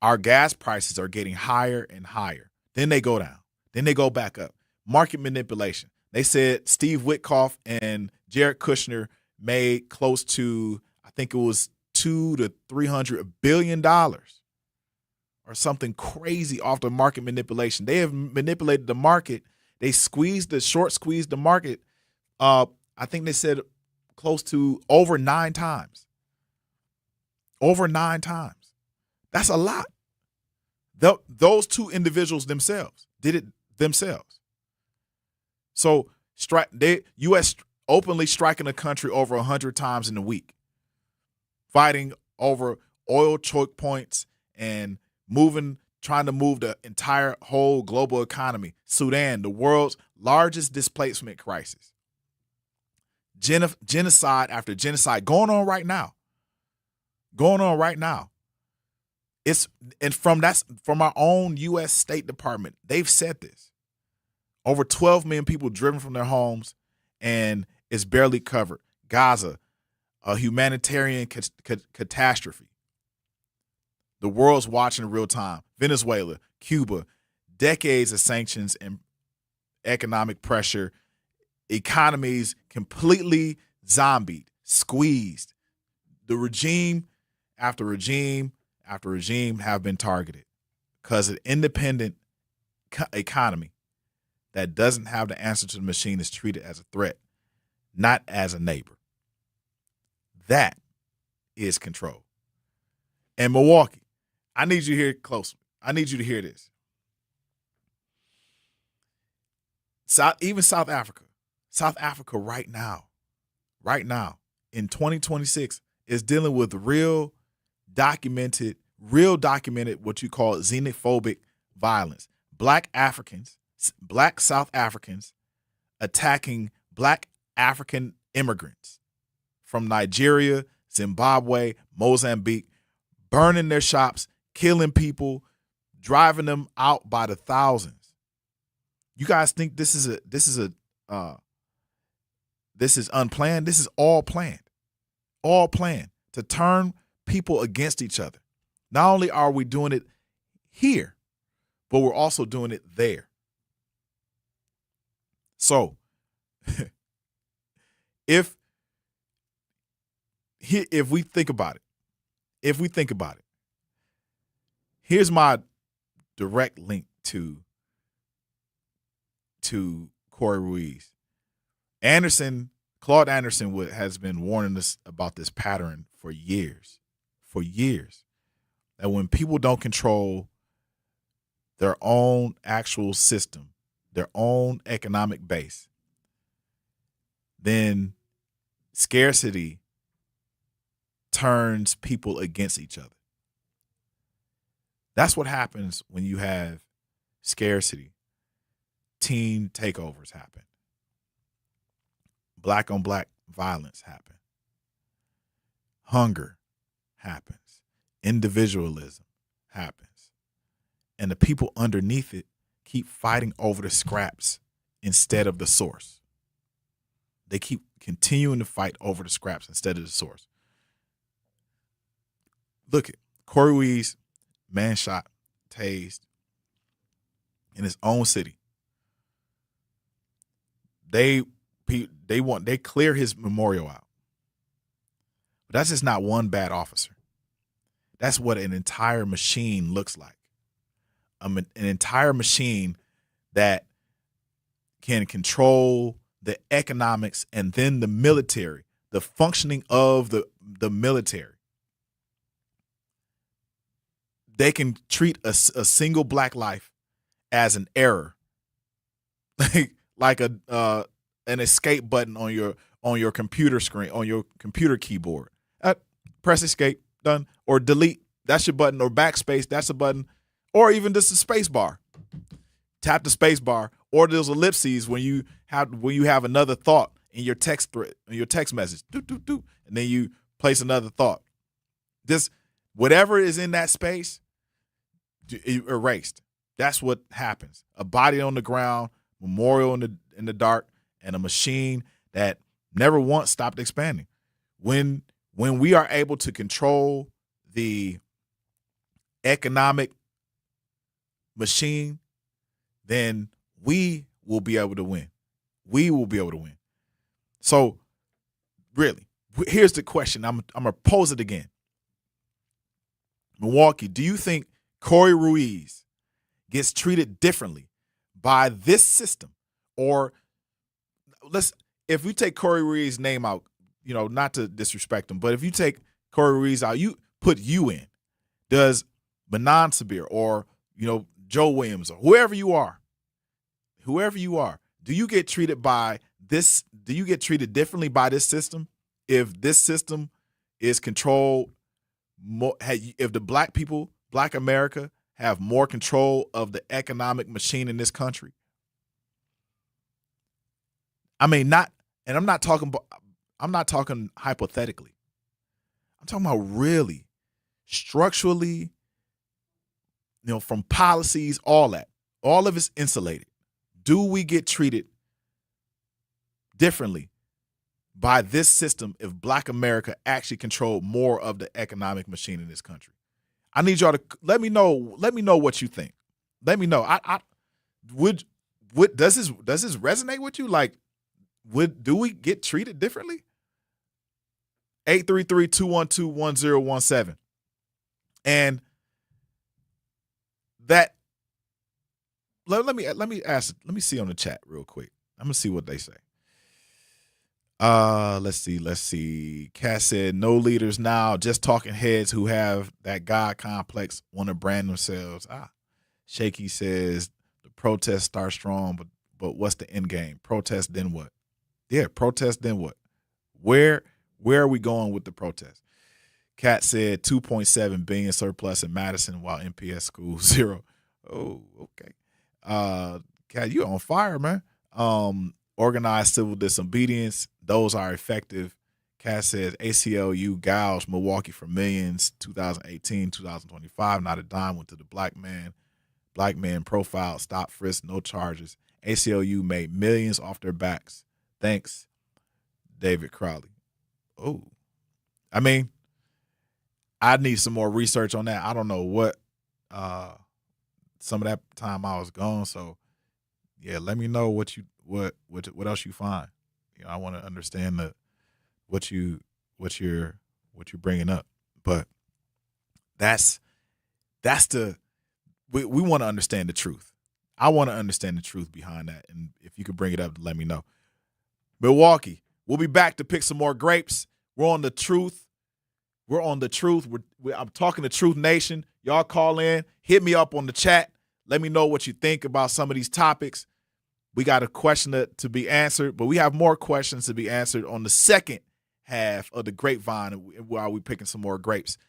Our gas prices are getting higher and higher. Then they go down. Then they go back up. Market manipulation. They said Steve Witkoff and Jared Kushner made close to, I think it was $200 to $300 billion or something crazy off the market manipulation. They have manipulated the market. They squeezed the market. I think they said close to over 9 times. Over 9 times. That's a lot. Those two individuals themselves did it themselves. So U.S. openly striking a country over 100 times in a week, fighting over oil choke points and trying to move the entire whole global economy. Sudan, the world's largest displacement crisis. Genocide after genocide going on right now. That's from our own U.S. State Department. They've said this. Over 12 million people driven from their homes, and it's barely covered. Gaza, a humanitarian catastrophe. The world's watching in real time. Venezuela, Cuba, decades of sanctions and economic pressure. Economies completely zombied, squeezed. The regime after regime after regime have been targeted because an independent economy that doesn't have the answer to the machine is treated as a threat, not as a neighbor. That is control. And Milwaukee, I need you to hear it closely. I need you to hear this. Even South Africa right now, in 2026, is dealing with real documented what you call xenophobic violence. Black South Africans attacking Black African immigrants from Nigeria, Zimbabwe, Mozambique, burning their shops, killing people, driving them out by the thousands. You guys think this is unplanned? This is all planned. All planned to turn people against each other. Not only are we doing it here, but we're also doing it there. So, if we think about it, here's my direct link to Corey Ruiz. Claude Anderson has been warning us about this pattern for years, that when people don't control their own actual system, their own economic base, then scarcity turns people against each other. That's what happens when you have scarcity. Teen takeovers happen. Black on black violence happen. Hunger happens. Individualism happens. And the people underneath it keep fighting over the scraps instead of the source. They keep continuing to fight over the scraps instead of the source. Look at Corey Ruiz, man shot, tased in his own city. They clear his memorial out. But that's just not one bad officer. That's what an entire machine looks like. An entire machine that can control the economics and then the military, the functioning of the military. They can treat a single black life as an error, like an escape button on your computer screen, on your computer keyboard. Press escape, done, or delete. That's your button, or backspace. That's a button, or even just the space bar. Tap the space bar, or those ellipses when you have another thought in your text thread, in your text message, and then you place another thought. Just whatever is in that space, erased. That's what happens. A body on the ground, memorial in the dark, and a machine that never once stopped expanding. When we are able to control the economic machine, then we will be able to win. We will be able to win. So, really, here's the question. I'm going to pose it again. Milwaukee, do you think Corey Ruiz gets treated differently by this system? Or if we take Corey Ruiz's name out, not to disrespect him, but if you take Corey Ruiz out, you put you in. Does Manan Sabir or, Joe Williams or whoever you are, do you get treated by this? Do you get treated differently by this system? If this system is controlled, if the black people, black America, have more control of the economic machine in this country? I mean, I'm not talking hypothetically. I'm talking about really, structurally, from policies, all that. All of it's insulated. Do we get treated differently by this system if black America actually controlled more of the economic machine in this country? I need y'all to let me know what you think. Let me know. Does this resonate with you? Like, do we get treated differently? 833-212-1017. And that let me see on the chat real quick. I'm gonna see what they say. Let's see. Cass said, no leaders now, just talking heads who have that God complex, want to brand themselves. Shaky says the protest starts strong, but what's the end game? Protest, then what? Yeah, protest, then what? Where are we going with the protest? Kat said 2.7 billion surplus in Madison while MPS school 0. Oh, okay. Kat, you on fire, man. Organized civil disobedience, those are effective. Cass says ACLU gouged Milwaukee for millions, 2018, 2025, not a dime went to the black man. Black man profiled, stop, frisk, no charges. ACLU made millions off their backs. Thanks, David Crowley. Oh, I mean, I need some more research on that. I don't know what some of that time I was gone. So yeah, let me know what else you find. I want to understand what you're bringing up. But we want to understand the truth. I want to understand the truth behind that. And if you could bring it up, let me know. Milwaukee, we'll be back to pick some more grapes. We're on the truth. I'm talking to Truth Nation. Y'all call in, hit me up on the chat. Let me know what you think about some of these topics. We got a question to be answered, but we have more questions to be answered on the second half of the Grapevine while we're picking some more grapes.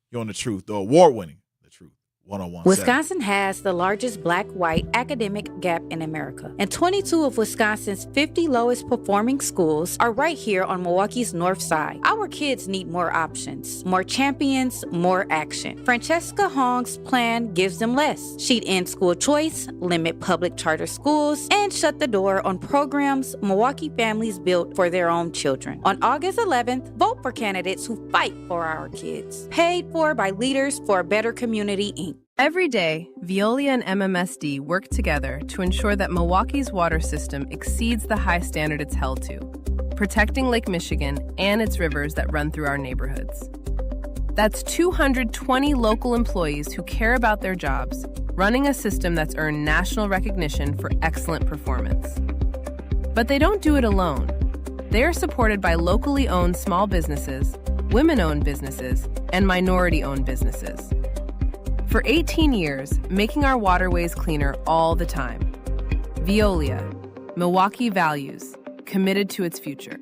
You're on the Truth, the award-winning The Truth. 101.7.
Wisconsin has the largest black-white academic gap in America, and 22 of Wisconsin's 50 lowest performing schools are right here on Milwaukee's north side. Our kids need more options, more champions, more action. Francesca Hong's plan gives them less. She'd end school choice, limit public charter schools, and shut the door on programs Milwaukee families built for their own children. On August 11th, vote for candidates who fight for our kids. Paid for by Leaders for a Better Community, Inc.
Every day, Veolia and MMSD work together to ensure that Milwaukee's water system exceeds the high standard it's held to, protecting Lake Michigan and its rivers that run through our neighborhoods. That's 220 local employees who care about their jobs, running a system that's earned national recognition for excellent performance. But they don't do it alone. They are supported by locally owned small businesses, women-owned businesses, and minority-owned businesses. For 18 years, making our waterways cleaner all the time. Veolia, Milwaukee values, committed to its future.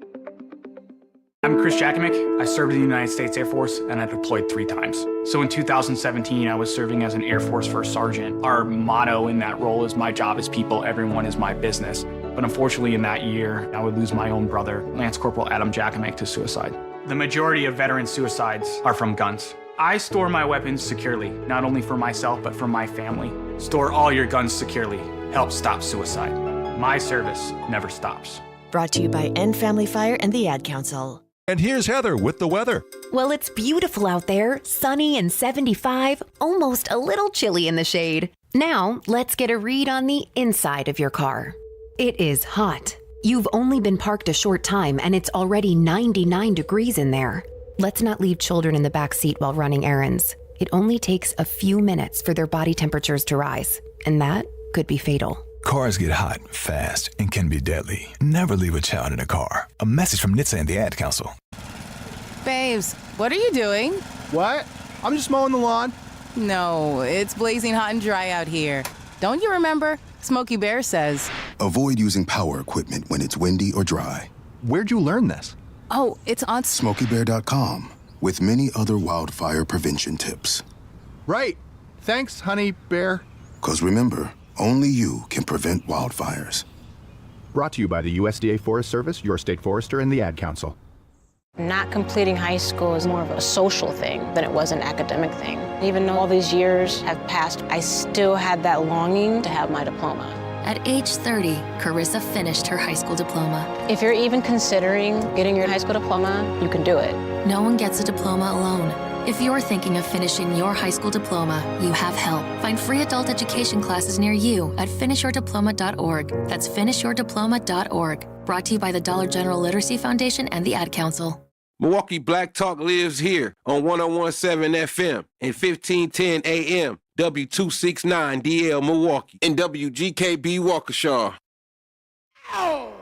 I'm Chris Jakimick. I served in the United States Air Force and I deployed 3 times. So in 2017, I was serving as an Air Force First Sergeant. Our motto in that role is my job is people, everyone is my business. But unfortunately in that year, I would lose my own brother, Lance Corporal Adam Jakimick, to suicide. The majority of veteran suicides are from guns. I store my weapons securely, not only for myself, but for my family. Store all your guns securely. Help stop suicide. My service never stops.
Brought to you by End Family Fire and the Ad Council.
And here's Heather with the weather.
Well, it's beautiful out there, sunny and 75, almost a little chilly in the shade. Now, let's get a read on the inside of your car. It is hot. You've only been parked a short time and it's already 99 degrees in there. Let's not leave children in the back seat while running errands. It only takes a few minutes for their body temperatures to rise, and that could be fatal.
Cars get hot, fast, and can be deadly. Never leave a child in a car. A message from NHTSA and the Ad Council.
Babes, what are you doing?
What? I'm just mowing the lawn.
No, it's blazing hot and dry out here. Don't you remember? Smokey Bear says.
Avoid using power equipment when it's windy or dry.
Where'd you learn this?
Oh, it's on
SmokeyBear.com with many other wildfire prevention tips.
Right. Thanks, honey bear.
'Cause remember, only you can prevent wildfires.
Brought to you by the USDA Forest Service, your state forester, and the Ad Council.
Not completing high school is more of a social thing than it was an academic thing. Even though all these years have passed, I still had that longing to have my diploma.
At age 30, Carissa finished her high school diploma.
If you're even considering getting your high school diploma, you can do it.
No one gets a diploma alone. If you're thinking of finishing your high school diploma, you have help. Find free adult education classes near you at finishyourdiploma.org. That's finishyourdiploma.org. Brought to you by the Dollar General Literacy Foundation and the Ad Council.
Milwaukee Black Talk lives here on 101.7 FM and 1510 AM, W269DL Milwaukee, and WGKB Waukesha.
Oh!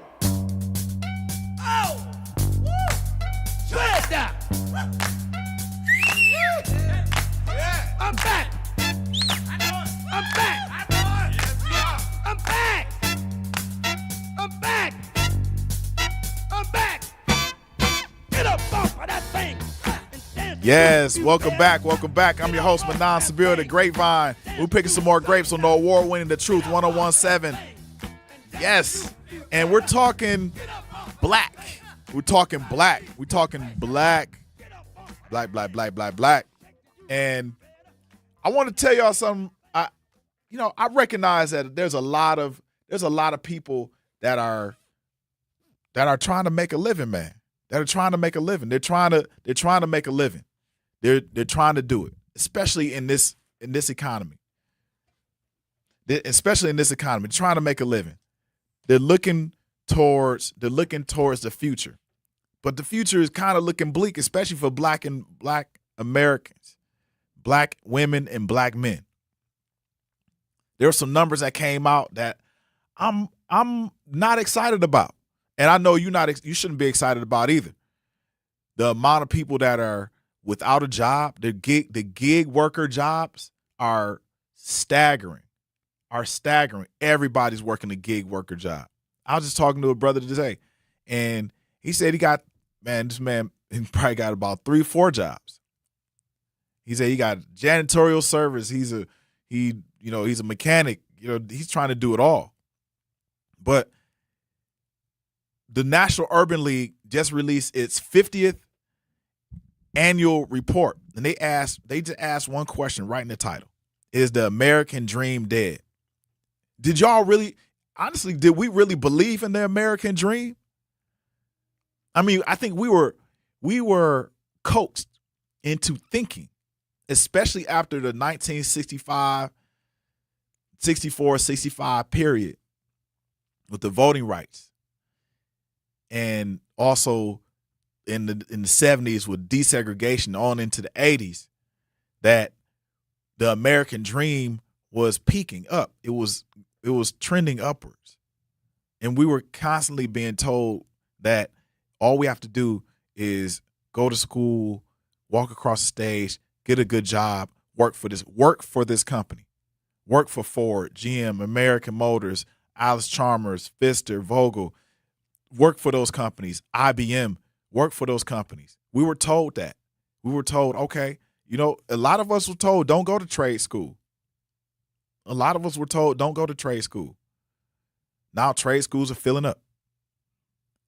Oh! Woo! Sweat down! I'm back! I'm back! I'm back! I'm back! I'm back! Get up off of that thing!
Yes, welcome back. Welcome back. I'm your host, Manan Sabir, the Grapevine. We're picking some more grapes on the award-winning The Truth 101.7. Yes, and we're talking black. We're talking black. We're talking black. Black. And I want to tell y'all something. I recognize that there's a lot of people that are trying to make a living, man. That are trying to make a living. They're trying to make a living. They're trying to do it, especially in this economy. They're trying to make a living. They're looking towards the future. But the future is kind of looking bleak, especially for black Americans, black women and black men. There are some numbers that came out that I'm not excited about. And I know you shouldn't be excited about either. The amount of people that are without a job, the gig worker jobs are staggering. Everybody's working a gig worker job. I was just talking to a brother today, and he said this man he probably got about 3-4 jobs. He said he got janitorial service. He's a mechanic. He's trying to do it all. But the National Urban League just released its 50th annual report, and they just asked one question right in the title: is the American dream dead? Did we really believe in the American dream? I mean, I think we were coaxed into thinking, especially after the 1965, 64, 65 period with the voting rights. And also in the 70s with desegregation on into the 80s, that the American dream was peaking up. It was trending upwards. And we were constantly being told that all we have to do is go to school, walk across the stage, get a good job, work for this company. Work for Ford, GM, American Motors, Alice Chalmers, Pfister, Vogel. Work for those companies, IBM, work for those companies. We were told that. We were told, okay, a lot of us were told don't go to trade school. A lot of us were told don't go to trade school. Now trade schools are filling up.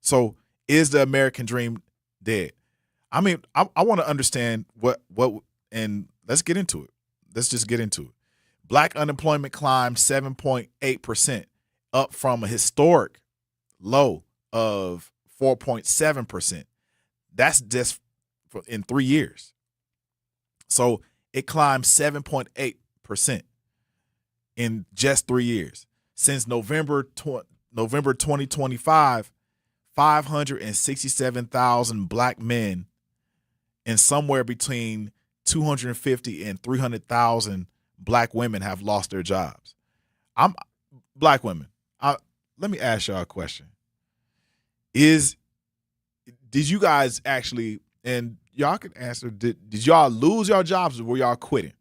So is the American dream dead? I mean, I want to understand what, and let's get into it. Let's just get into it. Black unemployment climbed 7.8%, up from a historic low of 4.7%. That's just in 3 years. So it climbed 7.8% in just 3 years. Since November 2025, 567,000 black men and somewhere between 250 and 300,000 black women have lost their jobs. Black women. Let me ask y'all a question. Did you guys actually, and y'all can answer, did y'all lose your jobs or were y'all quitting?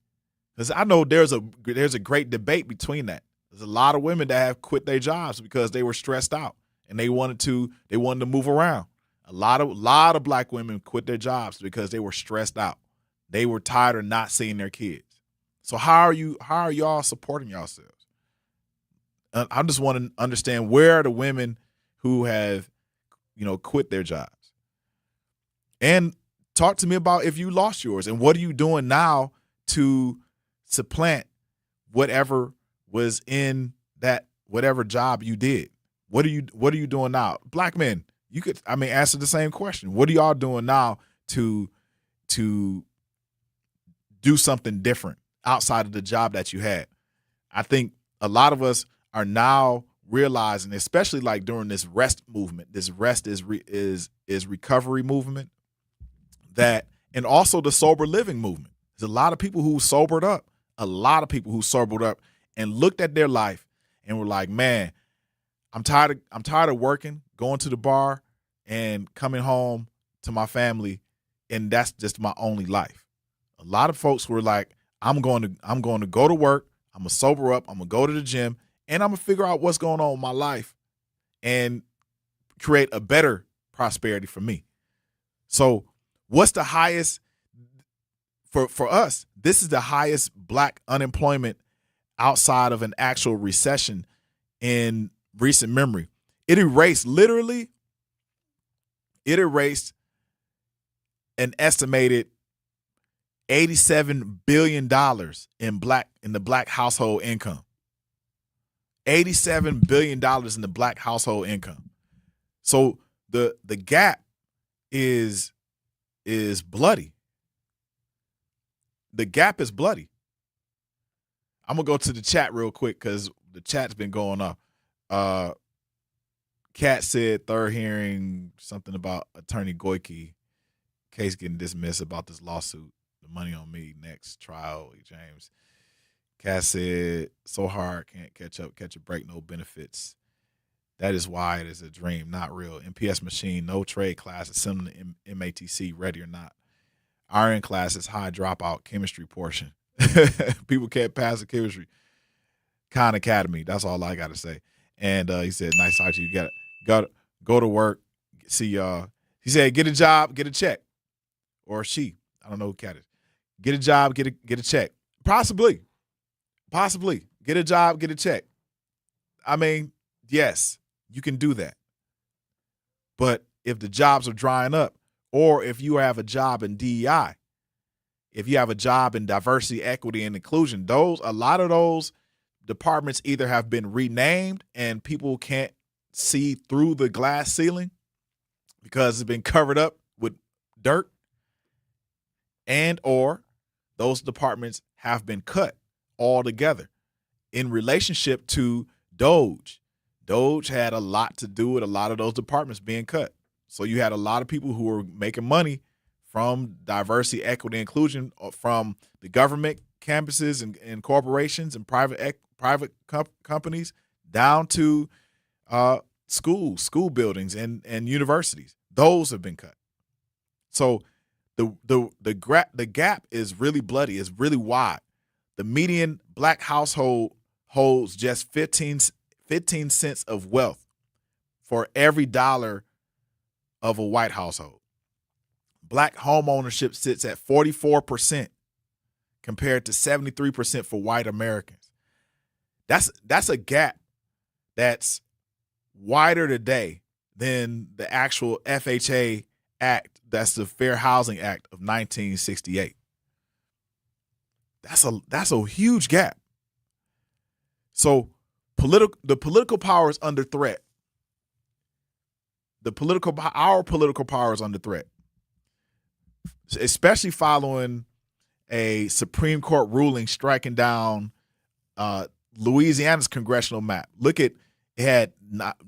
Because I know there's a great debate between that. There's a lot of women that have quit their jobs because they were stressed out and they wanted to move around. A lot of black women quit their jobs because they were stressed out. They were tired of not seeing their kids. So how are y'all supporting yourselves? I just want to understand, where are the women who have, quit their jobs? And talk to me about if you lost yours, and what are you doing now to supplant whatever was in that, whatever job you did. What are you doing now? Black men, you could, answer the same question. What are y'all doing now to do something different outside of the job that you had? I think a lot of us are now realizing, especially like during this rest movement, this rest is recovery movement, that, and also the sober living movement. There's a lot of people who sobered up, and looked at their life and were like, man, I'm tired of working, going to the bar and coming home to my family, and that's just my only life. A lot of folks were like, I'm going to go to work, I'm going to sober up, I'm going to go to the gym, and I'm going to figure out what's going on in my life and create a better prosperity for me. So what's the highest for us? This is the highest black unemployment outside of an actual recession in recent memory. It erased an estimated $87 billion in the black household income. $87 billion in the black household income. So the gap is bloody. The gap is bloody. I'm going to go to the chat real quick because the chat's been going off. Kat said, third hearing, something about Attorney Goike case getting dismissed about this lawsuit. The money on me, next trial, James. Kat said, so hard, can't catch a break, no benefits. That is why it is a dream, not real. MPS machine, no trade classes, similar to MATC, ready or not. Iron classes, high dropout, chemistry portion. People can't pass the chemistry. Khan Academy, that's all I got to say. And he said, nice talk to you. Got go to work, see y'all. He said, get a job, get a check. Or she, I don't know who Kat is. Get a job, get a check. Possibly. Get a job, get a check. Yes, you can do that. But if the jobs are drying up, or if you have a job in DEI, if you have a job in diversity, equity, and inclusion, a lot of those departments either have been renamed and people can't see through the glass ceiling because it's been covered up with dirt, and or those departments have been cut altogether. In relationship to Doge had a lot to do with a lot of those departments being cut. So you had a lot of people who were making money from diversity, equity, inclusion from the government campuses and corporations and private companies down to school buildings and universities. Those have been cut. So the gap is really bloody. It's really wide. The median black household holds just 15 cents of wealth for every dollar of a white household. Black home ownership sits at 44% compared to 73% for white Americans. That's a gap that's wider today than the actual FHA Act, that's the Fair Housing Act of 1968. That's a huge gap. So the political power is under threat. Our political power is under threat, especially following a Supreme Court ruling striking down Louisiana's congressional map. Look at, it had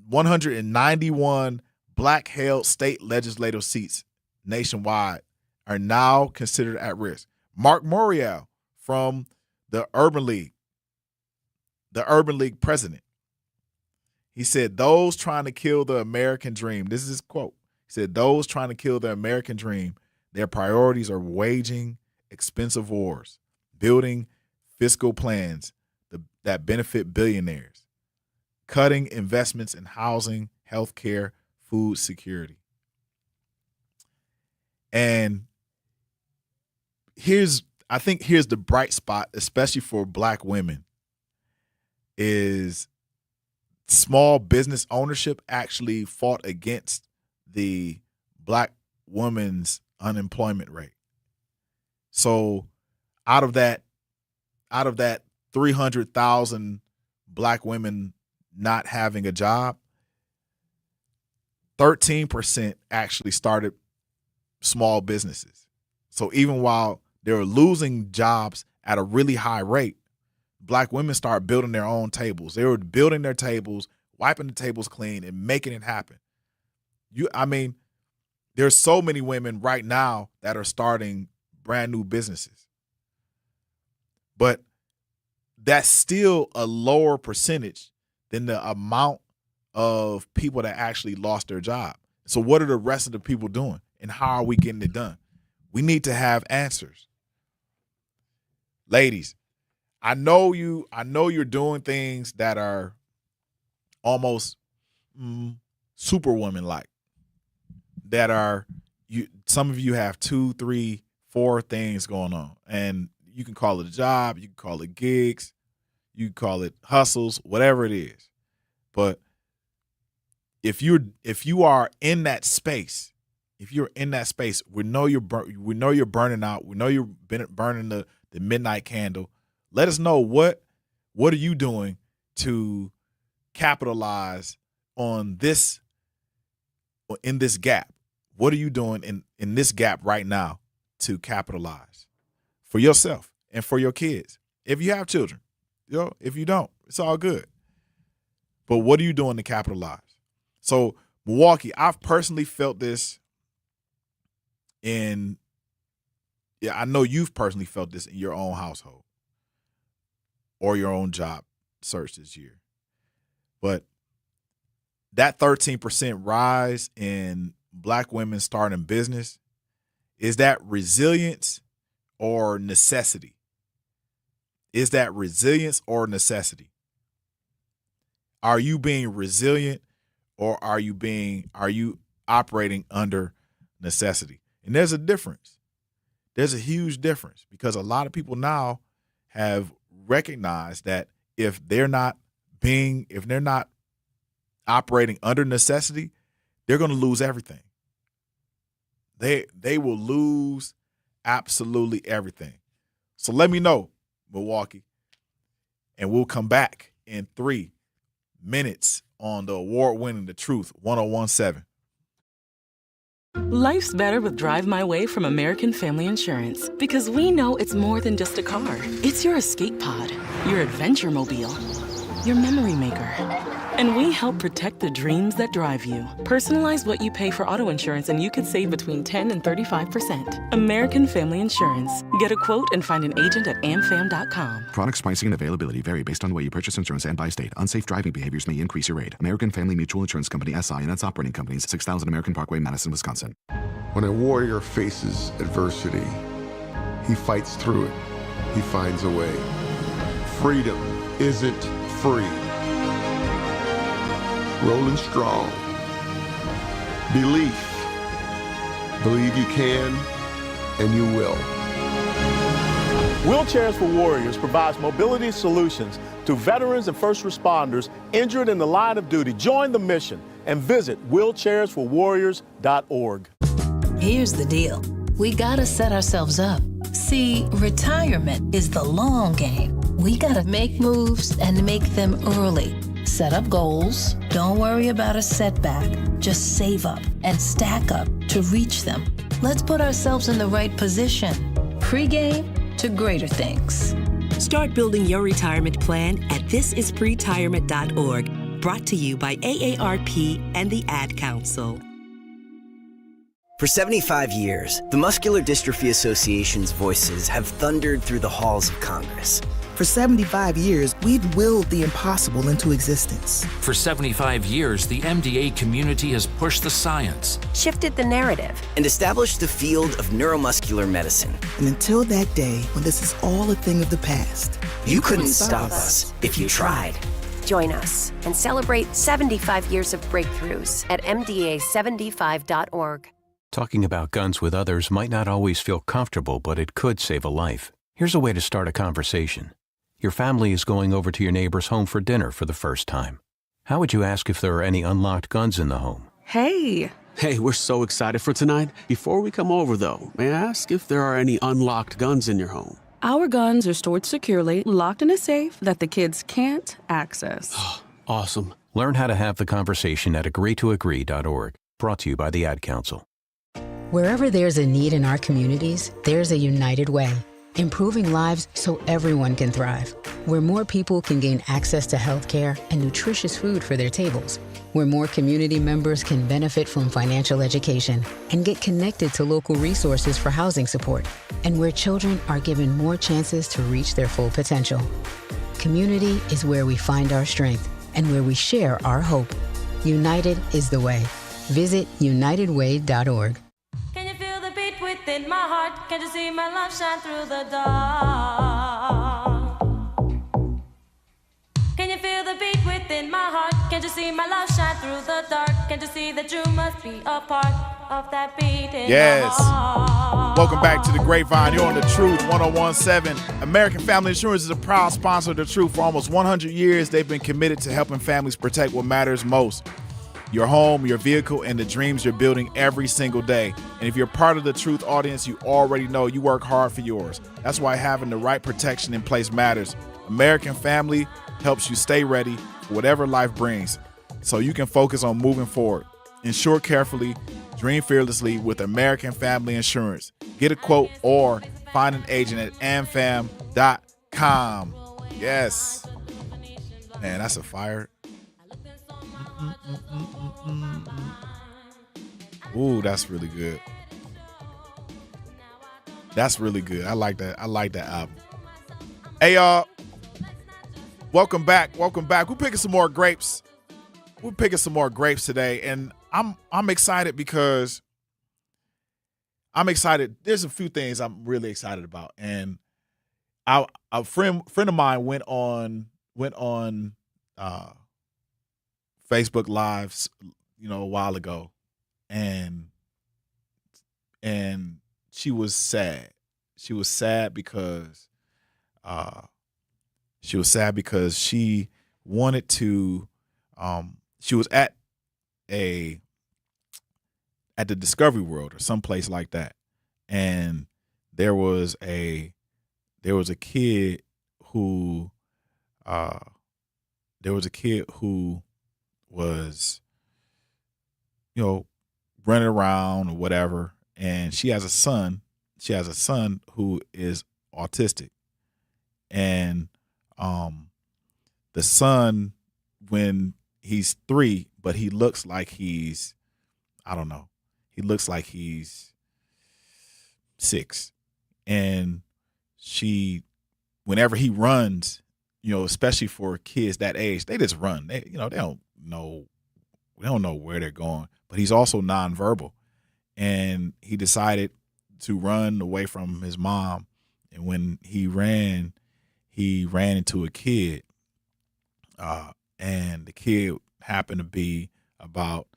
191 Black-held state legislative seats nationwide are now considered at risk. Mark Morial from the Urban League president, he said, those trying to kill the American dream, this is his quote, he said, those trying to kill the American dream, their priorities are waging expensive wars, building fiscal plans that benefit billionaires, cutting investments in housing, healthcare, food security. And I think here's the bright spot, especially for Black women, is small business ownership actually fought against the Black woman's unemployment rate. So out of that 300,000 Black women not having a job, 13% actually started small businesses. So even while they were losing jobs at a really high rate, Black women started building their own tables. They were building their tables, wiping the tables clean, and making it happen. There's so many women right now that are starting brand new businesses. But that's still a lower percentage than the amount of people that actually lost their job. So what are the rest of the people doing, and how are we getting it done? We need to have answers. Ladies, I know you're doing things that are almost superwoman-like, that are, some of you have 2, 3, 4 things going on, and you can call it a job, you can call it gigs, you can call it hustles, whatever it is. But if you are in that space, we know you're burning out. We know you're burning the midnight candle. Let us know what are you doing to capitalize on this, in this gap. What are you doing in this gap right now to capitalize for yourself and for your kids? If you have children, if you don't, it's all good. But what are you doing to capitalize? So Milwaukee, I've personally felt this I know you've personally felt this in your own household or your own job search this year. But that 13% rise in Black women starting business, is that resilience or necessity? Is that resilience or necessity? Are you being resilient, or are you operating under necessity? And there's a difference. There's a huge difference, because a lot of people now have recognized that if they're not operating under necessity, they're going to lose everything. They will lose absolutely everything. So let me know, Milwaukee, and we'll come back in 3 minutes on the award-winning The Truth 101.7.
Life's better with Drive My Way from American Family Insurance, because we know it's more than just a car. It's your escape pod, your adventure mobile, your memory maker. And we help protect the dreams that drive you. Personalize what you pay for auto insurance, and you could save between 10 and 35%. American Family Insurance. Get a quote and find an agent at amfam.com.
Products, pricing, and availability vary based on the way you purchase insurance and by state. Unsafe driving behaviors may increase your rate. American Family Mutual Insurance Company, SI, and its operating companies, 6000 American Parkway, Madison, Wisconsin.
When a warrior faces adversity, he fights through it. He finds a way. Freedom isn't free. Rolling strong. Belief. Believe you can, and you will.
Wheelchairs for Warriors provides mobility solutions to veterans and first responders injured in the line of duty. Join the mission and visit wheelchairsforwarriors.org.
Here's the deal. We gotta set ourselves up. See, retirement is the long game. We gotta make moves and make them early. Set up goals. Don't worry about a setback. Just save up and stack up to reach them. Let's put ourselves in the right position. Pre-game to greater things.
Start building your retirement plan at thisispretirement.org. Brought to you by AARP and the Ad Council.
For 75 years, the Muscular Dystrophy Association's voices have thundered through the halls of Congress.
For 75 years, we've willed the impossible into existence.
For 75 years, the MDA community has pushed the science,
shifted the narrative,
and established the field of neuromuscular medicine.
And until that day, when this is all a thing of the past,
you couldn't stop us if you tried.
Join us and celebrate 75 years of breakthroughs at MDA75.org.
Talking about guns with others might not always feel comfortable, but it could save a life. Here's a way to start a conversation. Your family is going over to your neighbor's home for dinner for the first time. How would you ask if there are any unlocked guns in the home?
Hey, we're so excited for tonight. Before we come over, though, may I ask if there are any unlocked guns in your home?
Our guns are stored securely, locked in a safe that the kids can't access.
Awesome.
Learn how to have the conversation at agreetoagree.org. Brought to you by the Ad Council.
Wherever there's a need in our communities, there's a United Way. Improving lives so everyone can thrive. Where more people can gain access to health care and nutritious food for their tables. Where more community members can benefit from financial education and get connected to local resources for housing support. And where children are given more chances to reach their full potential. Community is where we find our strength and where we share our hope. United is the way. Visit unitedway.org.
Within my heart, can't you see my love shine through the dark? Can you feel the beat within my heart? Can't you see my love shine through the dark? Can't you see that you must be a part of that beat in
yes.
my heart?
Welcome back to the Grapevine. You're on The Truth 101.7. American Family Insurance is a proud sponsor of The Truth. For almost 100 years, they've been committed to helping families protect what matters most. Your home, your vehicle, and the dreams you're building every single day. And if you're part of the Truth audience, you already know you work hard for yours. That's why having the right protection in place matters. American Family helps you stay ready for whatever life brings, so you can focus on moving forward. Insure carefully, dream fearlessly with American Family Insurance. Get a quote or find an agent at amfam.com. Yes. Man, that's a fire. Ooh, that's really good. That's really good. I like that. I like that album. Hey, y'all. Welcome back. Welcome back. We're picking some more grapes. We're picking some more grapes today, and I'm excited because I'm excited. There's a few things I'm really excited about, and a friend of mine went on Facebook Lives, a while ago, and she was sad. She was sad because she wanted to. She was at the Discovery World or someplace like that, and there was a kid who was, running around or whatever, and she has a son who is autistic, and the son, when he's 3, but he looks like he's 6, and whenever he runs, especially for kids that age, they just run. They don't know where they're going. But he's also nonverbal, and he decided to run away from his mom. And when he ran into a kid, and the kid happened to be about,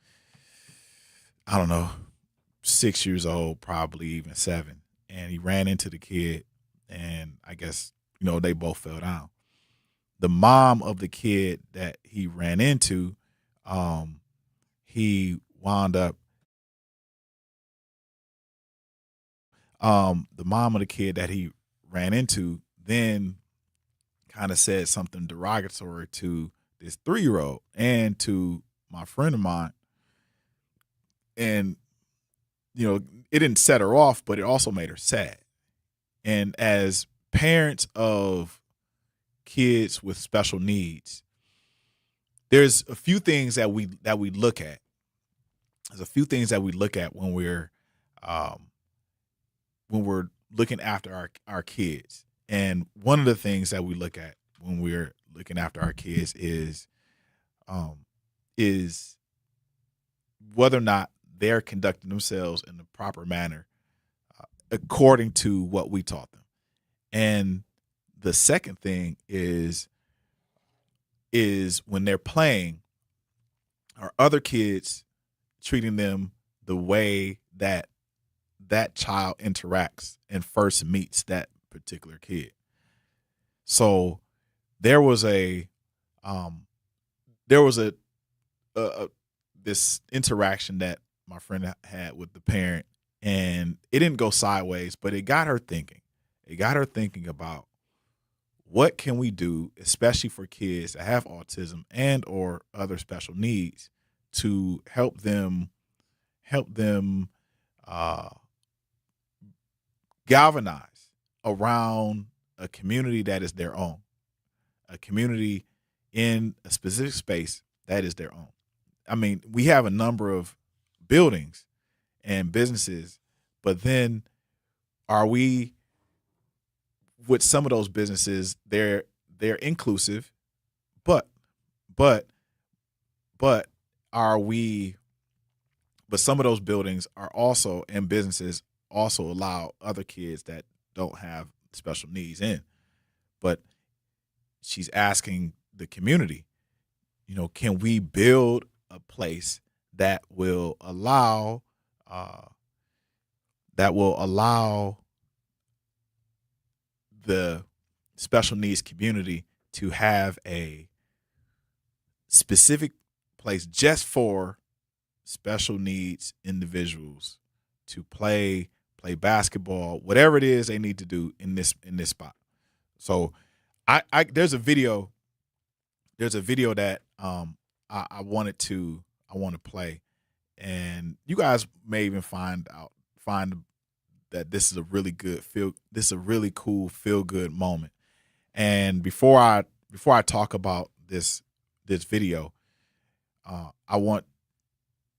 6 years old, probably even 7, and he ran into the kid, and I guess, they both fell down. The mom of the kid that he ran into, he wound up, the mom of the kid that he ran into then kind of said something derogatory to this 3-year-old and to my friend of mine. And, it didn't set her off, but it also made her sad. And as parents of kids with special needs, there's a few things that we look at. There's a few things that we look at when we're looking after our kids. And one of the things that we look at when we're looking after our kids is whether or not they're conducting themselves in the proper manner according to what we taught them. And the second thing is when they're playing, are other kids treating them the way that child interacts and first meets that particular kid. So there was this interaction that my friend had with the parent, and it didn't go sideways, but it got her thinking. It got her thinking about what can we do, especially for kids that have autism and or other special needs, to help them galvanize around a community that is their own, a community in a specific space that is their own. I mean, we have a number of buildings and businesses, but then are we, with some of those businesses, they're inclusive, but some of those buildings are also, and businesses also allow other kids that don't have special needs in. But she's asking the community, can we build a place that will allow the special needs community to have a specific place just for special needs individuals to play basketball, whatever it is they need to do in this spot. So there's a video that I want to play, and you guys may even find that this is a really cool feel good moment. And before I talk about this video, I want,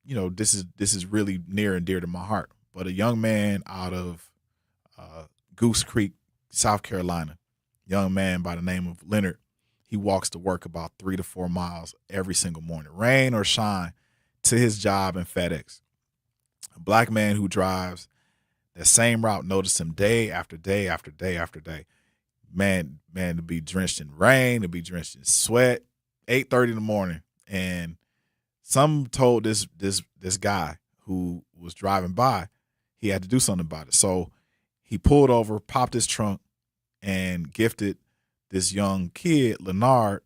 this is really near and dear to my heart. But a young man out of Goose Creek, South Carolina, young man by the name of Leonard, he walks to work about 3 to 4 miles every single morning, rain or shine, to his job in FedEx. A black man who drives that same route noticed him day after day after day after day. Man, to be drenched in rain, to be drenched in sweat, 8:30 in the morning. And some told this guy who was driving by he had to do something about it. So he pulled over, popped his trunk, and gifted this young kid, Leonard,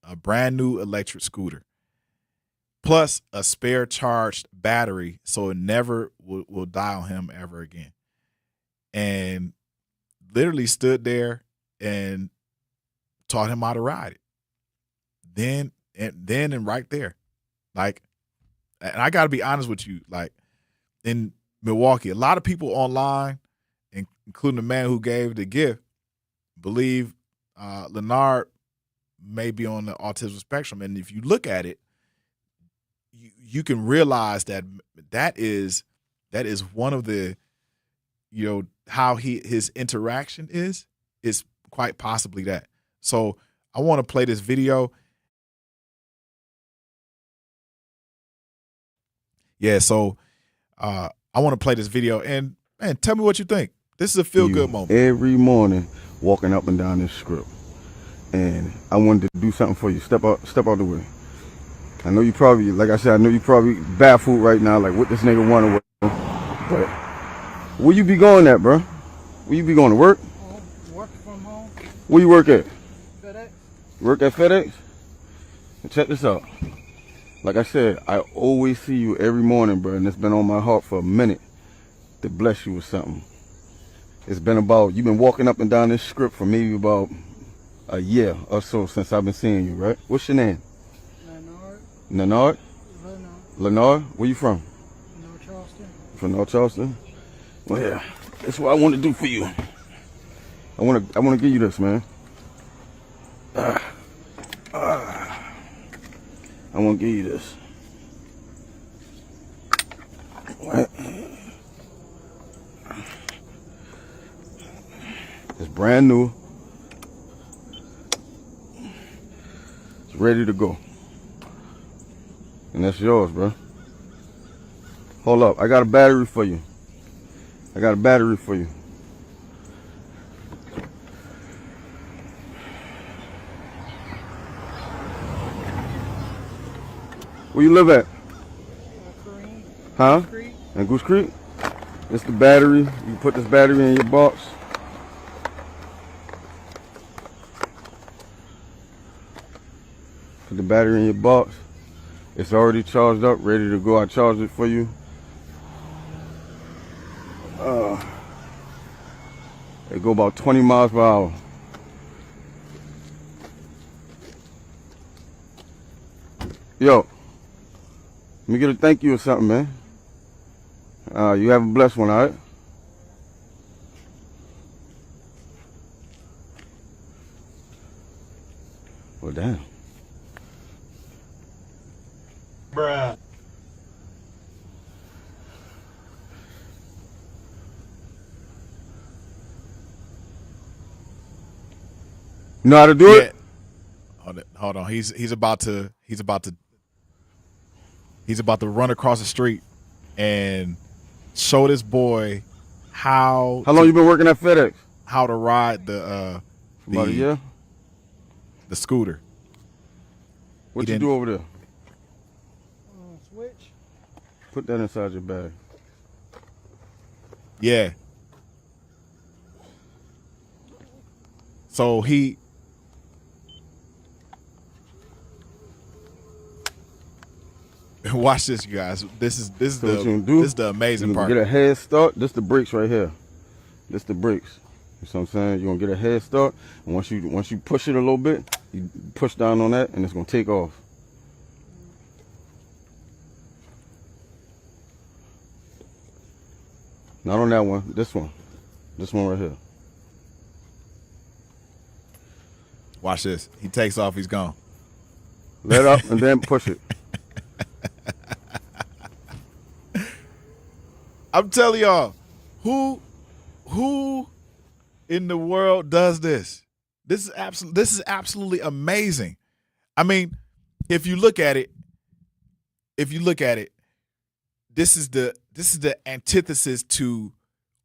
a brand new electric scooter, plus a spare charged battery so it never will die on him ever again. And literally stood there and taught him how to ride it. Then and right there. Like, and I got to be honest with you, like, in Milwaukee, a lot of people online, including the man who gave the gift, believe Leonard may be on the autism spectrum. And if you look at it, you can realize that is one of the, how his interaction is quite possibly that. So I want to play this video. Yeah, so I want to play this video, and man, tell me what you think. This is a feel-good moment.
Every morning, walking up and down this strip, and I wanted to do something for you. Step out the way. I know you probably, like I said, baffled right now, like what this nigga wanted. But Where you be going at, bro? Where you be going to work?
Work from home.
Where you work at?
FedEx.
Work at FedEx? And check this out. Like I said, I always see you every morning, bro, and it's been on my heart for a minute to bless you with something. It's been about, you've been walking up and down this script for maybe about a year or so since I've been seeing you, right? What's your name? Leonard. Leonard? Where you from?
North Charleston.
From North Charleston? Well, yeah, that's what I want to do for you. I want to give you this, man. I want to give you this. What? It's brand new. It's ready to go. And that's yours, bro. Hold up. I got a battery for you. I got a battery for you. Where you live at? Huh? In Goose Creek? It's the battery. You can put this battery in your box. Put the battery in your box. It's already charged up, ready to go. I charged it for you. It go about 20 miles per hour. Yo, let me get a thank you or something, man. You have a blessed one, all right? Well, damn.
Bruh.
You know how to do it?
Hold on. He's about to run across the street and show this boy how
long you been working at FedEx?
How to ride the
About a year?
The scooter.
What you do over there?
Switch.
Put that inside your bag.
Yeah. So watch this, you guys. This is the amazing part.
Get a head start. This the brakes right here. This the brakes. You know what I'm saying? You're gonna get a head start, and once you push it a little bit, you push down on that, and it's gonna take off. Not on that one. This one. This one right here.
Watch this. He takes off. He's gone.
Let up and then push it.
I'm telling y'all, who in the world does this? This is absolutely amazing. I mean, if you look at it, this is the antithesis to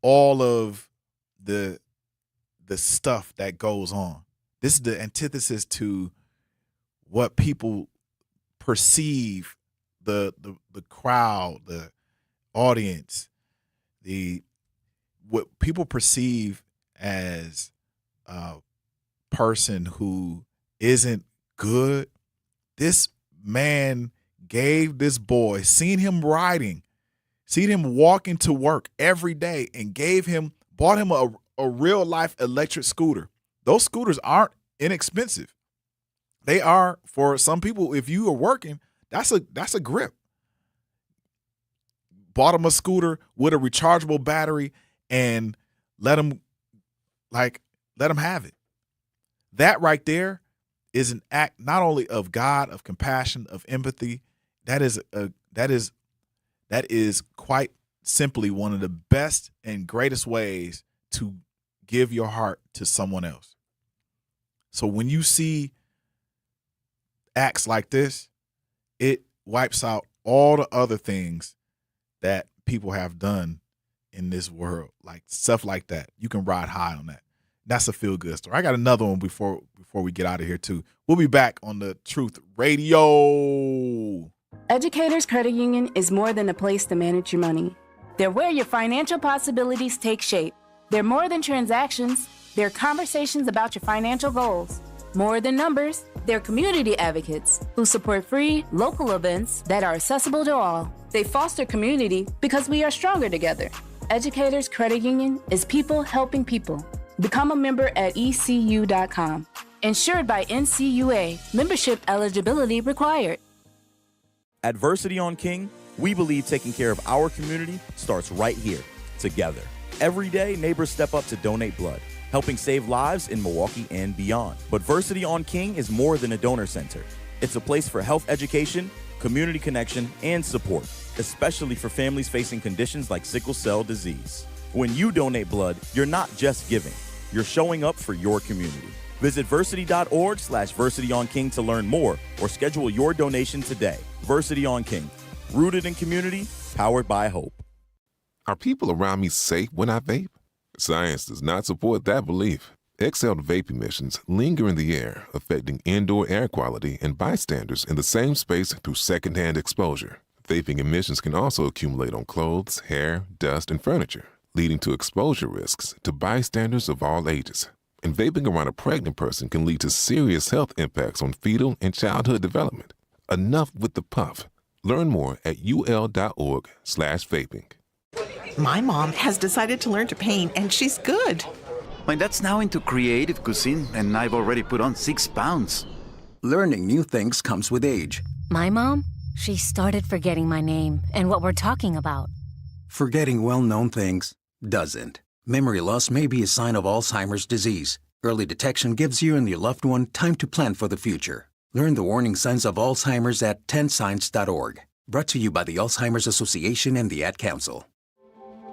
all of the stuff that goes on. This is the antithesis to what people perceive, the crowd, the audience, what people perceive as a person who isn't good. This man gave this boy, seen him riding, seen him walking to work every day, and bought him a real life electric scooter. Those scooters aren't inexpensive. They are, for some people, if you are working, that's a grip. Bought him a scooter with a rechargeable battery and let him have it. That right there is an act not only of God, of compassion, of empathy. That is quite simply one of the best and greatest ways to give your heart to someone else. So when you see acts like this, it wipes out all the other things that people have done in this world, like stuff like that. You can ride high on that. That's a feel-good story. I got another one before we get out of here too. We'll be back on the Truth Radio.
Educators Credit Union is more than a place to manage your money. They're where your financial possibilities take shape. They're more than transactions. They're conversations about your financial goals. More than numbers, they're community advocates who support free, local events that are accessible to all. They foster community because we are stronger together. Educators Credit Union is people helping people. Become a member at ECU.com. Insured by NCUA. Membership eligibility required.
At Versity on King, we believe taking care of our community starts right here, together. Every day, neighbors step up to donate blood, helping save lives in Milwaukee and beyond. But Versity on King is more than a donor center. It's a place for health education, community connection, and support, especially for families facing conditions like sickle cell disease. When you donate blood, you're not just giving, you're showing up for your community. Visit versity.org/VersityOnKing to learn more or schedule your donation today. Versity on King, rooted in community, powered by hope.
Are people around me safe when I vape? Science does not support that belief. Exhaled vape emissions linger in the air, affecting indoor air quality and bystanders in the same space through secondhand exposure. Vaping emissions can also accumulate on clothes, hair, dust, and furniture, leading to exposure risks to bystanders of all ages. And vaping around a pregnant person can lead to serious health impacts on fetal and childhood development. Enough with the puff. Learn more at ul.org/vaping.
My mom has decided to learn to paint, and she's good.
My dad's now into creative cuisine, and I've already put on 6 pounds.
Learning new things comes with age.
My mom, she started forgetting my name and what we're talking about.
Forgetting well-known things doesn't. Memory loss may be a sign of Alzheimer's disease. Early detection gives you and your loved one time to plan for the future. Learn the warning signs of Alzheimer's at 10signs.org. Brought to you by the Alzheimer's Association and the Ad Council.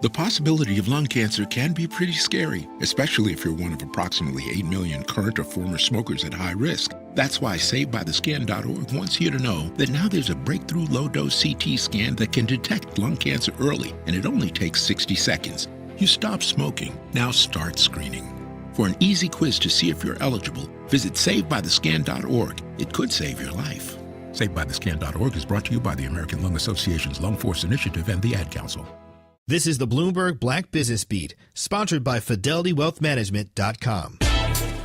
The possibility of lung cancer can be pretty scary, especially if you're one of approximately 8 million current or former smokers at high risk. That's why SaveByTheScan.org wants you to know that now there's a breakthrough low-dose CT scan that can detect lung cancer early, and it only takes 60 seconds. You stop smoking, now start screening. For an easy quiz to see if you're eligible, visit SaveByTheScan.org. It could save your life. SaveByTheScan.org is brought to you by the American Lung Association's Lung Force Initiative and the Ad Council.
This is the Bloomberg Black Business Beat, sponsored by FidelityWealthManagement.com.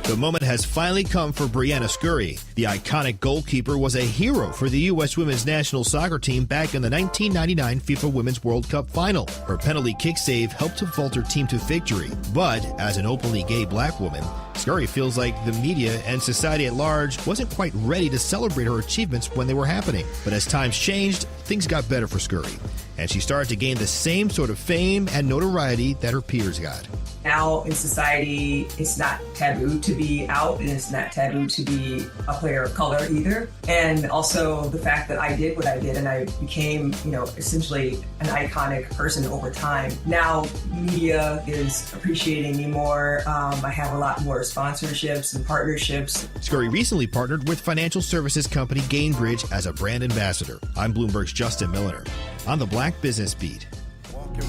The moment has finally come for Brianna Scurry. The iconic goalkeeper was a hero for the U.S. women's national soccer team back in the 1999 FIFA Women's World Cup final. Her penalty kick save helped to vault her team to victory. But as an openly gay black woman, Scurry feels like the media and society at large wasn't quite ready to celebrate her achievements when they were happening. But as times changed, things got better for Scurry, and she started to gain the same sort of fame and notoriety that her peers got.
Now in society, it's not taboo to be out, and it's not taboo to be a player of color either. And also the fact that I did what I did and I became, essentially an iconic person over time. Now media is appreciating me more. I have a lot more sponsorships and partnerships.
Scurry recently partnered with financial services company Gainbridge as a brand ambassador. I'm Bloomberg's Justin Milliner on the Black Business Beat.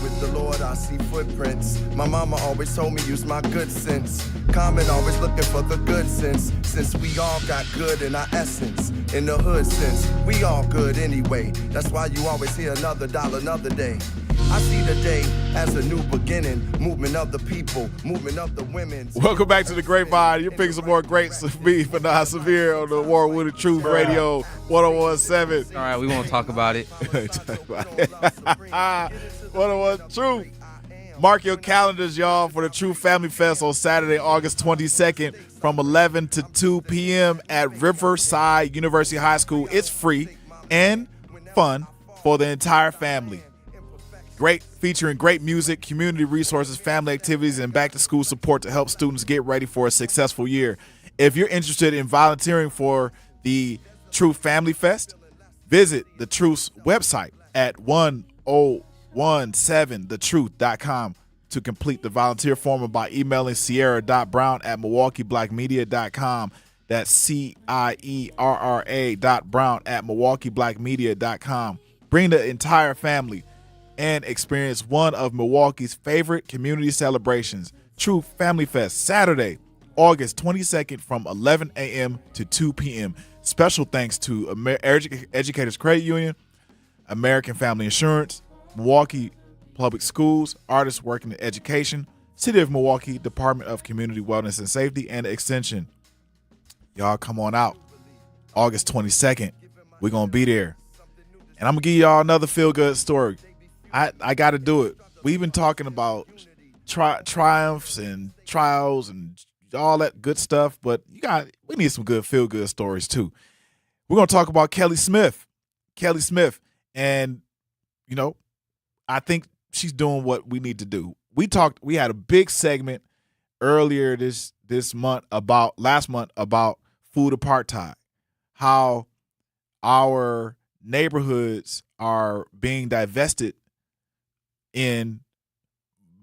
With the Lord, I see footprints. My mama always told me use my good sense. Common always looking for the good sense. Since we all got good in our essence. In the hood sense, we all good anyway. That's why you always hear another dollar, another day. I see the day as a new beginning. Movement of the people, movement of the women.
Welcome back to the Grapevine. You're picking some more greats of me for Xavier on the award-winning Truth Radio 101.7.
All right, we won't talk about it.
101 Truth. Mark your calendars, y'all, for the True Family Fest on Saturday, August 22nd from 11 to 2 p.m. at Riverside University High School. It's free and fun for the entire family. Featuring great music, community resources, family activities, and back-to-school support to help students get ready for a successful year. If you're interested in volunteering for the True Family Fest, visit the Truth's website at 1017thetruth.com to complete the volunteer form, or by emailing sierra.brown@milwaukeeblackmedia.com. That's CIERRA.brown@milwaukeeblackmedia.com. Bring the entire family and experience one of Milwaukee's favorite community celebrations, True Family Fest, Saturday, August 22nd from 11 a.m. to 2 p.m. Special thanks to Educators Credit Union, American Family Insurance, Milwaukee Public Schools, artists working in education, City of Milwaukee, Department of Community Wellness and Safety, and Extension. Y'all come on out. August 22nd, we're going to be there. And I'm going to give y'all another feel-good story. I got to do it. We've been talking about triumphs and trials and all that good stuff, but we need some good feel-good stories too. We're going to talk about Kelly Smith. And, I think she's doing what we need to do. We had a big segment earlier last month about food apartheid, how our neighborhoods are being divested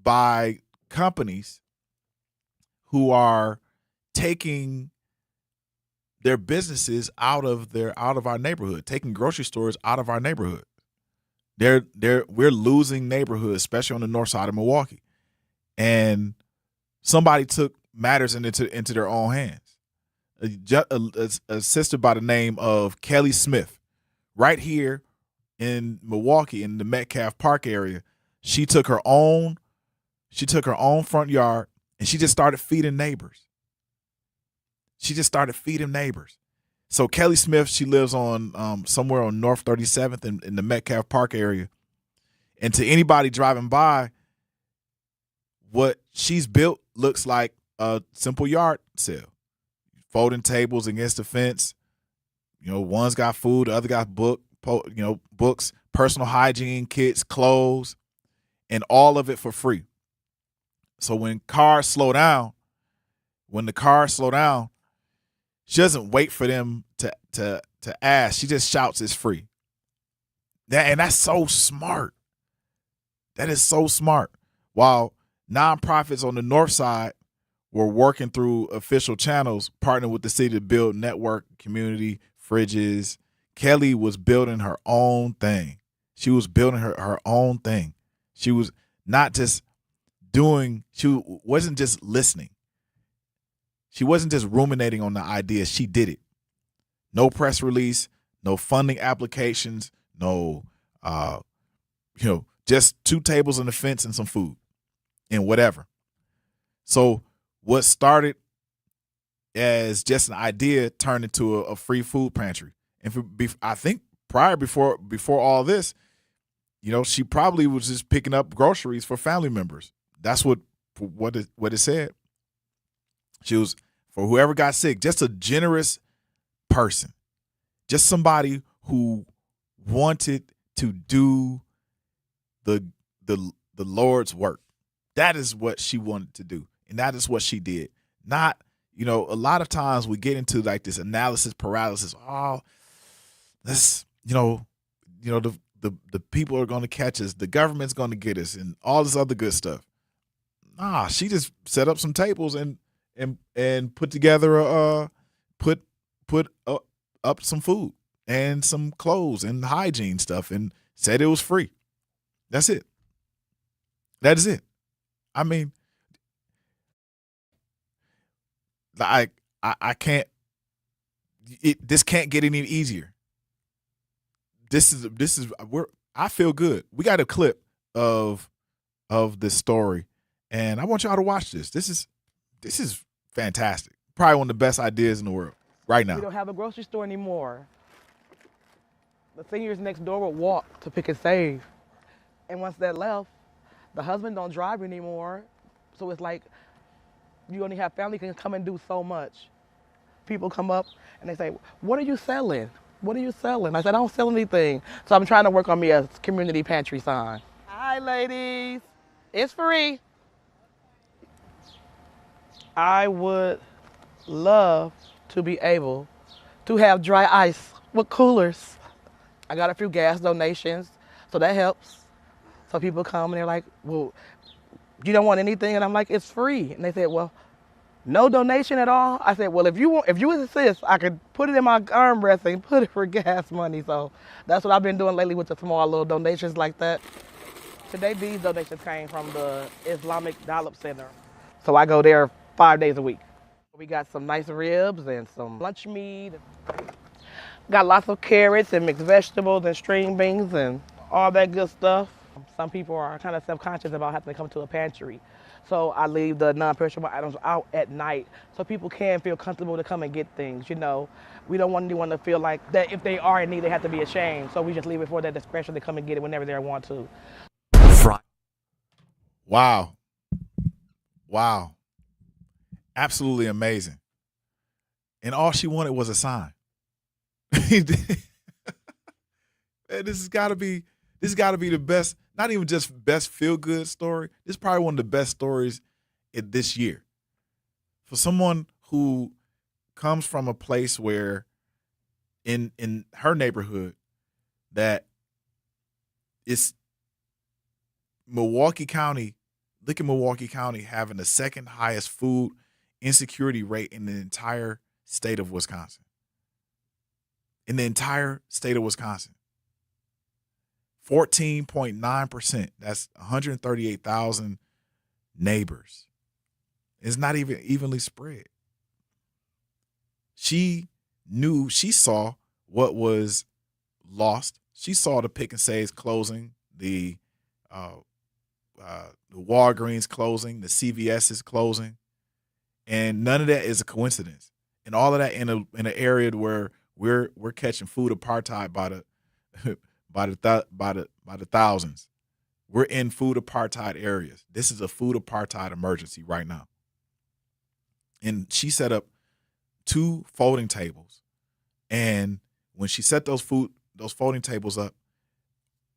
by companies who are taking their businesses out of our neighborhood, taking grocery stores out of our neighborhood. We're losing neighborhoods, especially on the north side of Milwaukee. And somebody took matters into their own hands. A sister by the name of Kelly Smith, right here in Milwaukee in the Metcalf Park area, she took her own front yard and she just started feeding neighbors. So Kelly Smith, she lives on somewhere on North 37th in the Metcalf Park area. And to anybody driving by, what she's built looks like a simple yard sale. Folding tables against the fence. One's got food, the other got books, personal hygiene kits, clothes, and all of it for free. So when the cars slow down, she doesn't wait for them to ask. She just shouts it's free. That's so smart. That is so smart. While nonprofits on the north side were working through official channels, partnering with the city to build network, community, fridges, Kelly was building her own thing. She was building her own thing. She was not just she wasn't just listening. She wasn't just ruminating on the idea. She did it. No press release, no funding applications, no, just 2 tables and a fence and some food and whatever. So what started as just an idea turned into a free food pantry. And I think before all this, she probably was just picking up groceries for family members. That's what it said. She was, for whoever got sick, just a generous person, just somebody who wanted to do the Lord's work. That is what she wanted to do, and that is what she did. Not, a lot of times we get into like this analysis paralysis. Oh, this, the people are going to catch us, the government's going to get us, and all this other good stuff. Nah, she just set up some tables and put together put up some food and some clothes and hygiene stuff and said it was free. That's it. That is it. I mean, I can't. This can't get any easier. I feel good. We got a clip of this story, and I want y'all to watch this. This is fantastic. Probably one of the best ideas in the world right now.
We don't have a grocery store anymore. The seniors next door would walk to pick and save. And once that left, the husband don't drive anymore. So it's like you only have family can come and do so much. People come up and they say, "What are you selling? What are you selling?" I said, "I don't sell anything." So I'm trying to work on me a community pantry sign. Hi, ladies. It's free. I would love to be able to have dry ice with coolers. I got a few gas donations, so that helps. So people come and they're like, "Well, you don't want anything?" And I'm like, "It's free." And they said, "Well, no donation at all?" I said, "Well, if you insist, I could put it in my armrest and put it for gas money." So that's what I've been doing lately with the small little donations like that. Today, these donations came from the Islamic Dial-Up Center. So I go there 5 days a week. We got some nice ribs and some lunch meat. Got lots of carrots and mixed vegetables and string beans and all that good stuff. Some people are kind of self-conscious about having to come to a pantry. So I leave the non-perishable items out at night so people can feel comfortable to come and get things, you know. We don't want anyone to feel like that if they are in need, they have to be ashamed. So we just leave it for their discretion to come and get it whenever they want to.
Wow. Wow. Absolutely amazing. And all she wanted was a sign. Man, this has got to be the best, not even just best feel-good story. This is probably one of the best stories this year. For someone who comes from a place where in her neighborhood that it's Milwaukee County, look at Milwaukee County having the second highest food insecurity rate in the entire state of Wisconsin. In the entire state of Wisconsin. 14.9%. That's 138,000 neighbors. It's not even evenly spread. She saw what was lost. She saw the Pick and Saves closing, the Walgreens closing, the CVS's closing, and none of that is a coincidence. And all of that in an area where we're catching food apartheid by the thousands. We're in food apartheid areas. This is a food apartheid emergency right now. And she set up 2 folding tables. And when she set those folding tables up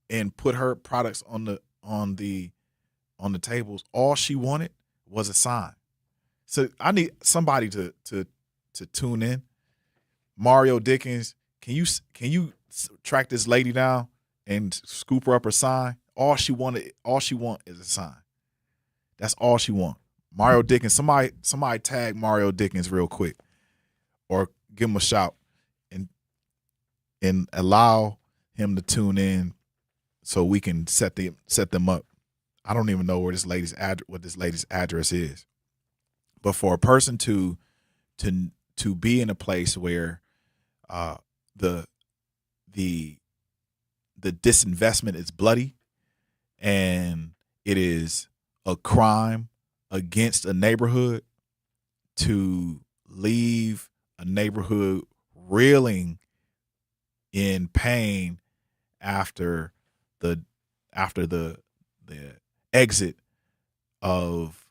and put her products on the tables, all she wanted was a sign. So I need somebody to tune in. Mario Dickens, can you track this lady down and scoop her up her sign? All she want is a sign. That's all she want. Mario Dickens, somebody tag Mario Dickens real quick, or give him a shout and allow him to tune in so we can set them up. I don't even know what this lady's address is, but for a person to be in a place where the disinvestment is bloody and it is a crime against a neighborhood, to leave a neighborhood reeling in pain after the exit of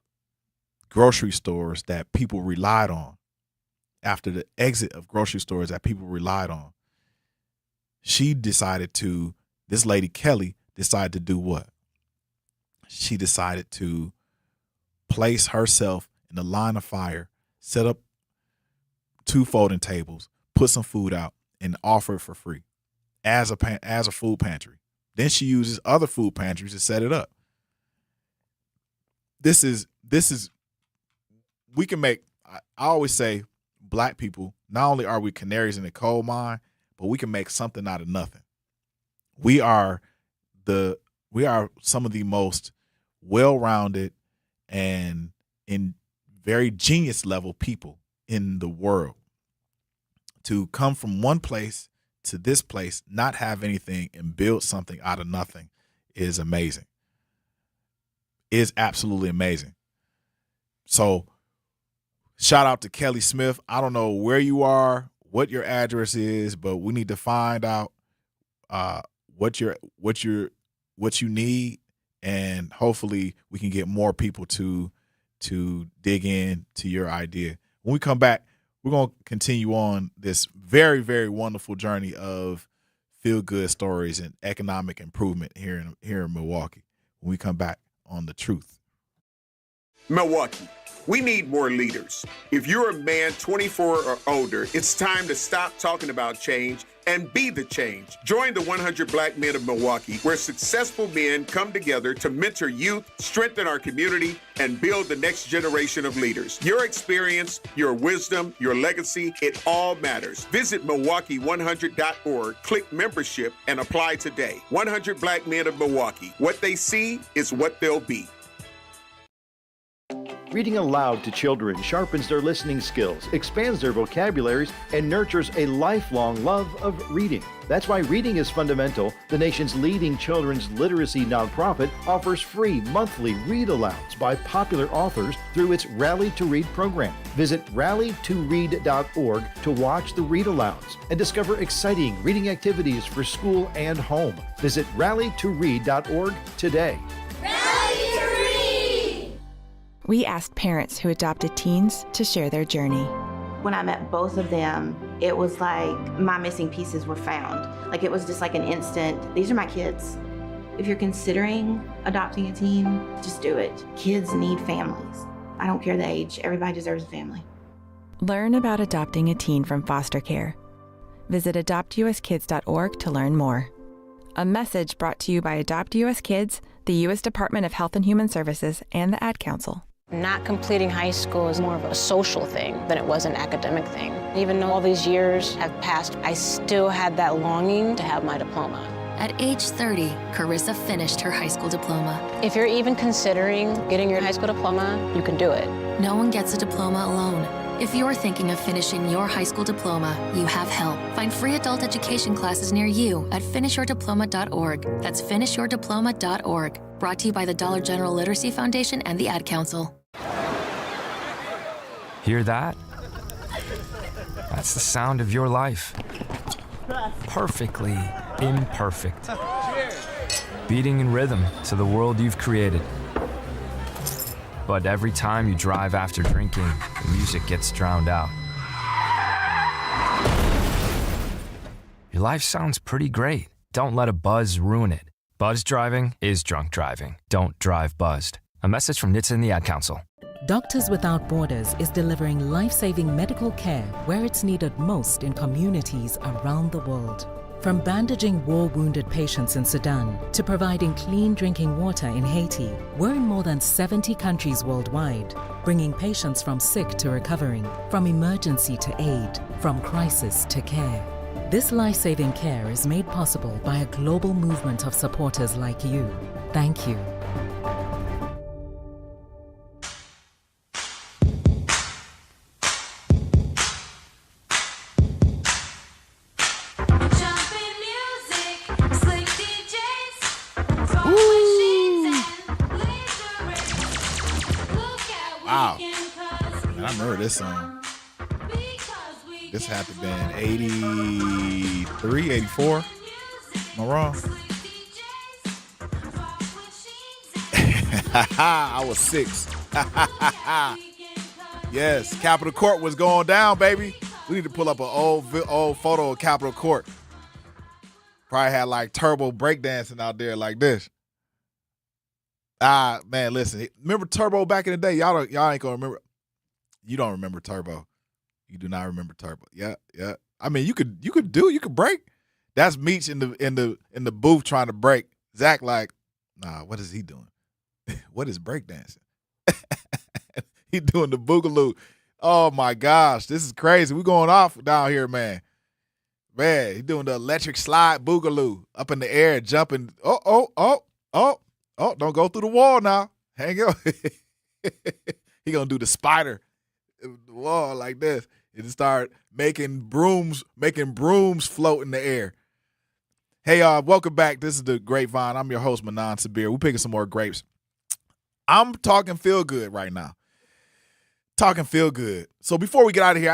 grocery stores that people relied on. After the exit of grocery stores that people relied on, this lady Kelly decided to do what? She decided to place herself in the line of fire, set up 2 folding tables, put some food out, and offer it for free as a food pantry. Then she uses other food pantries to set it up. We can make, I always say, Black people, not only are we canaries in the coal mine, but we can make something out of nothing. We are some of the most well-rounded and in very genius level people in the world. To come from one place to this place, not have anything, and build something out of nothing is amazing. Is absolutely amazing. So shout out to Kelly Smith. I don't know where you are, what your address is, but we need to find out what you need, and hopefully we can get more people to dig in to your idea. When we come back, we're going to continue on this very, very wonderful journey of feel-good stories and economic improvement here in Milwaukee. When we come back on The Truth.
Milwaukee, we need more leaders. If you're a man 24 or older, it's time to stop talking about change and be the change. Join the 100 Black Men of Milwaukee, where successful men come together to mentor youth, strengthen our community, and build the next generation of leaders. Your experience, your wisdom, your legacy, it all matters. Visit Milwaukee100.org, click membership, and apply today. 100 Black Men of Milwaukee. What they see is what they'll be.
Reading aloud to children sharpens their listening skills, expands their vocabularies, and nurtures a lifelong love of reading. That's why Reading is Fundamental, the nation's leading children's literacy nonprofit, offers free monthly read-alouds by popular authors through its Rally to Read program. Visit rallytoread.org to watch the read-alouds and discover exciting reading activities for school and home. Visit rallytoread.org today.
We asked parents who adopted teens to share their journey.
When I met both of them, it was like my missing pieces were found. Like it was just like an instant, these are my kids. If you're considering adopting a teen, just do it. Kids need families. I don't care the age, everybody deserves a family.
Learn about adopting a teen from foster care. Visit adoptuskids.org to learn more. A message brought to you by Adopt US Kids, the U.S. Department of Health and Human Services, and the Ad Council.
Not completing high school is more of a social thing than it was an academic thing. Even though all these years have passed, I still had that longing to have my diploma.
At age 30, Carissa finished her high school diploma.
If you're even considering getting your high school diploma, you can do it.
No one gets a diploma alone. If you're thinking of finishing your high school diploma, you have help. Find free adult education classes near you at finishyourdiploma.org. That's finishyourdiploma.org. Brought to you by the Dollar General Literacy Foundation and the Ad Council.
Hear that? That's the sound of your life. Perfectly imperfect. Beating in rhythm to the world you've created. But every time you drive after drinking, the music gets drowned out. Your life sounds pretty great. Don't let a buzz ruin it. Buzz driving is drunk driving. Don't drive buzzed. A message from NHTSA and the Ad Council.
Doctors Without Borders is delivering life-saving medical care where it's needed most in communities around the world. From bandaging war-wounded patients in Sudan to providing clean drinking water in Haiti, we're in more than 70 countries worldwide, bringing patients from sick to recovering, from emergency to aid, from crisis to care. This life-saving care is made possible by a global movement of supporters like you. Thank you.
Wow. Man, I remember this song. This had to have been 83, 84. Am I wrong? I was 6. Yes, Capitol Court was going down, baby. We need to pull up an old photo of Capitol Court. Probably had like Turbo breakdancing out there like this. Man, listen. Remember Turbo back in the day? Y'all ain't gonna remember. You don't remember Turbo. You do not remember Turbo. Yeah. I mean, you could break. That's Meech in the booth trying to break. Zach like, nah, what is he doing? What is breakdancing? He doing the boogaloo. Oh my gosh, this is crazy. We going off down here, man. Man, he doing the electric slide boogaloo up in the air, jumping. Oh, don't go through the wall now. Hang on. He gonna do the spider wall like this and start making brooms float in the air. Hey, welcome back. This is the Grapevine. I'm your host, Manan Sabir. We're picking some more grapes. I'm talking feel good right now. Talking feel good. So before we get out of here,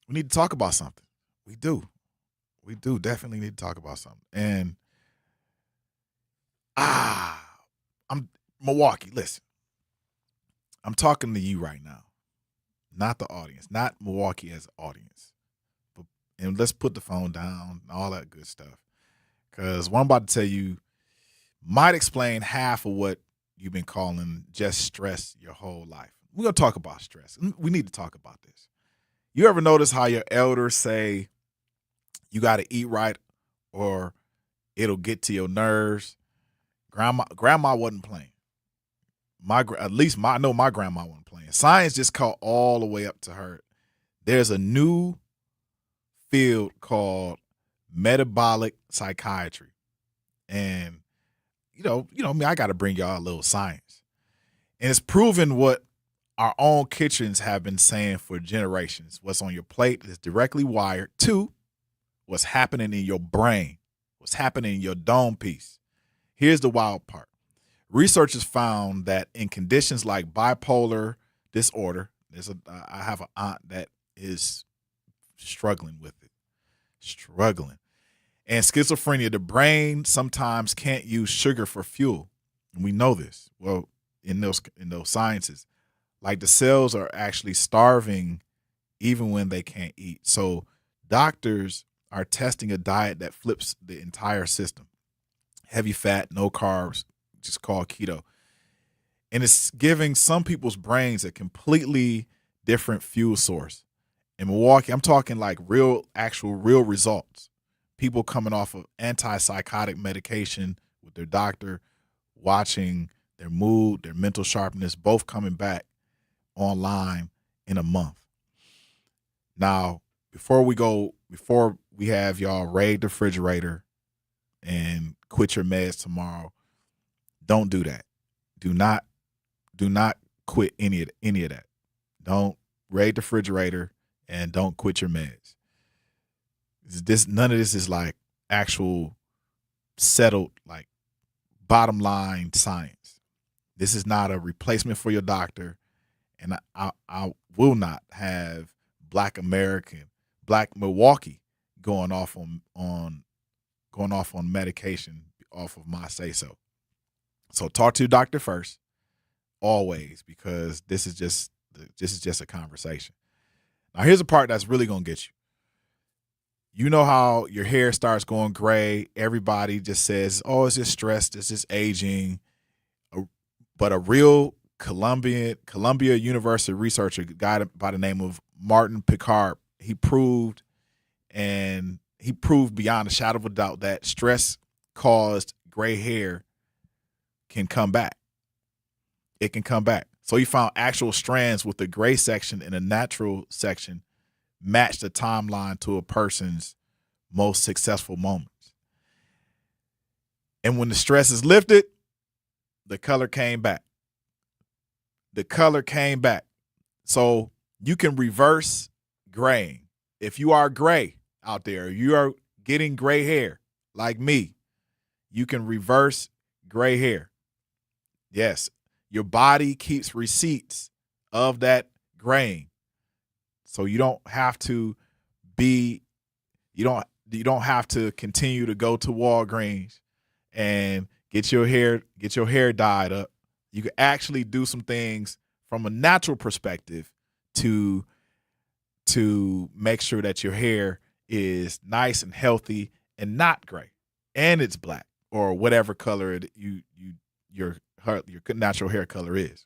we need to talk about something. We do definitely need to talk about something. And I'm Milwaukee. Listen, I'm talking to you right now, not the audience, not Milwaukee as an audience. And let's put the phone down and all that good stuff. Because what I'm about to tell you might explain half of what you've been calling just stress your whole life. We're going to talk about stress. We need to talk about this. You ever notice how your elders say you got to eat right or it'll get to your nerves? Grandma wasn't playing. I know my grandma wasn't playing. Science just caught all the way up to her. There's a new field called metabolic psychiatry. And you know me, I got to bring y'all a little science. And it's proven what our own kitchens have been saying for generations. What's on your plate is directly wired to what's happening in your brain, what's happening in your dome piece. Here's the wild part. Researchers found that in conditions like bipolar disorder, I have an aunt that is struggling with it, and schizophrenia, the brain sometimes can't use sugar for fuel. And we know this. Well, in those sciences, like the cells are actually starving even when they can't eat. So doctors are testing a diet that flips the entire system. Heavy fat, no carbs, just called keto. And it's giving some people's brains a completely different fuel source. In Milwaukee, I'm talking like real results. People coming off of antipsychotic medication with their doctor, watching their mood, their mental sharpness, both coming back online in a month. Now, before we have y'all raid the refrigerator and quit your meds tomorrow, don't do that. Do not quit any of that. Don't raid the refrigerator and don't quit your meds. None of this is like actual settled, like bottom line science. This is not a replacement for your doctor, and I will not have Black Milwaukee going off on medication off of my say so. So talk to your doctor first, always, because this is just a conversation. Now here's the part that's really gonna get you. You know how your hair starts going gray. Everybody just says, "Oh, it's just stress. It's just aging." But a real Columbia University researcher, a guy by the name of Martin Picard, he proved beyond a shadow of a doubt that stress-caused gray hair can come back. It can come back. So he found actual strands with the gray section and the natural section match the timeline to a person's most successful moments. And when the stress is lifted, the color came back. So you can reverse graying. If you are gray out there, you are getting gray hair like me, you can reverse gray hair. Yes, your body keeps receipts of that graying. So you don't have to continue to go to Walgreens and get your hair dyed up. You can actually do some things from a natural perspective to make sure that your hair is nice and healthy and not gray, and it's black or whatever color your natural hair color is.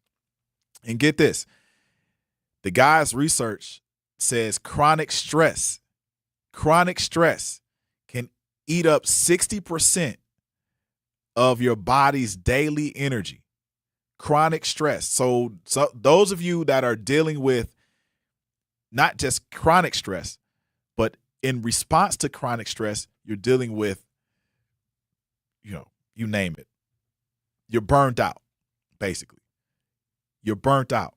And get this, the guy's research says chronic stress can eat up 60% of your body's daily energy. Chronic stress. So those of you that are dealing with not just chronic stress, but in response to chronic stress, you're dealing with, you name it. You're burnt out, basically. You're burnt out.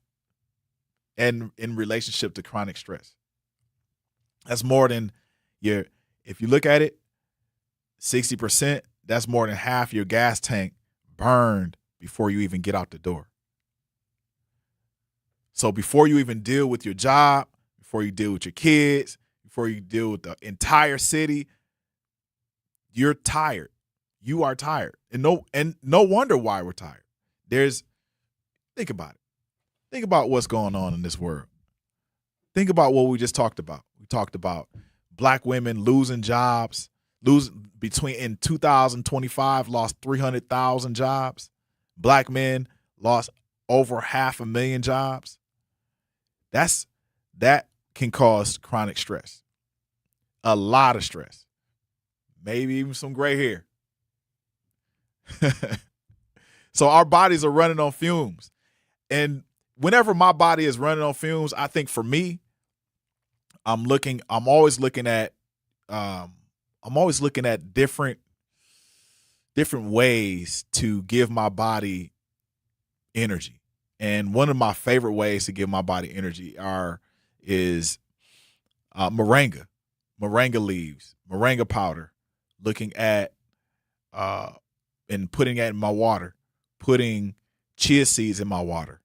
And in relationship to chronic stress. That's more than if you look at it, 60%, that's more than half your gas tank burned before you even get out the door. So before you even deal with your job, before you deal with your kids, before you deal with the entire city, you're tired. You are tired. And no wonder why we're tired. Think about it. Think about what's going on in this world. Think about what we just talked about. We talked about Black women losing jobs, in 2025, lost 300,000 jobs. Black men lost over 500,000 jobs. That can cause chronic stress. A lot of stress. Maybe even some gray hair. So our bodies are running on fumes. And whenever my body is running on fumes, I think for me, I'm always looking at different ways to give my body energy. And one of my favorite ways to give my body energy is moringa leaves, moringa powder, looking at and putting it in my water, putting chia seeds in my water,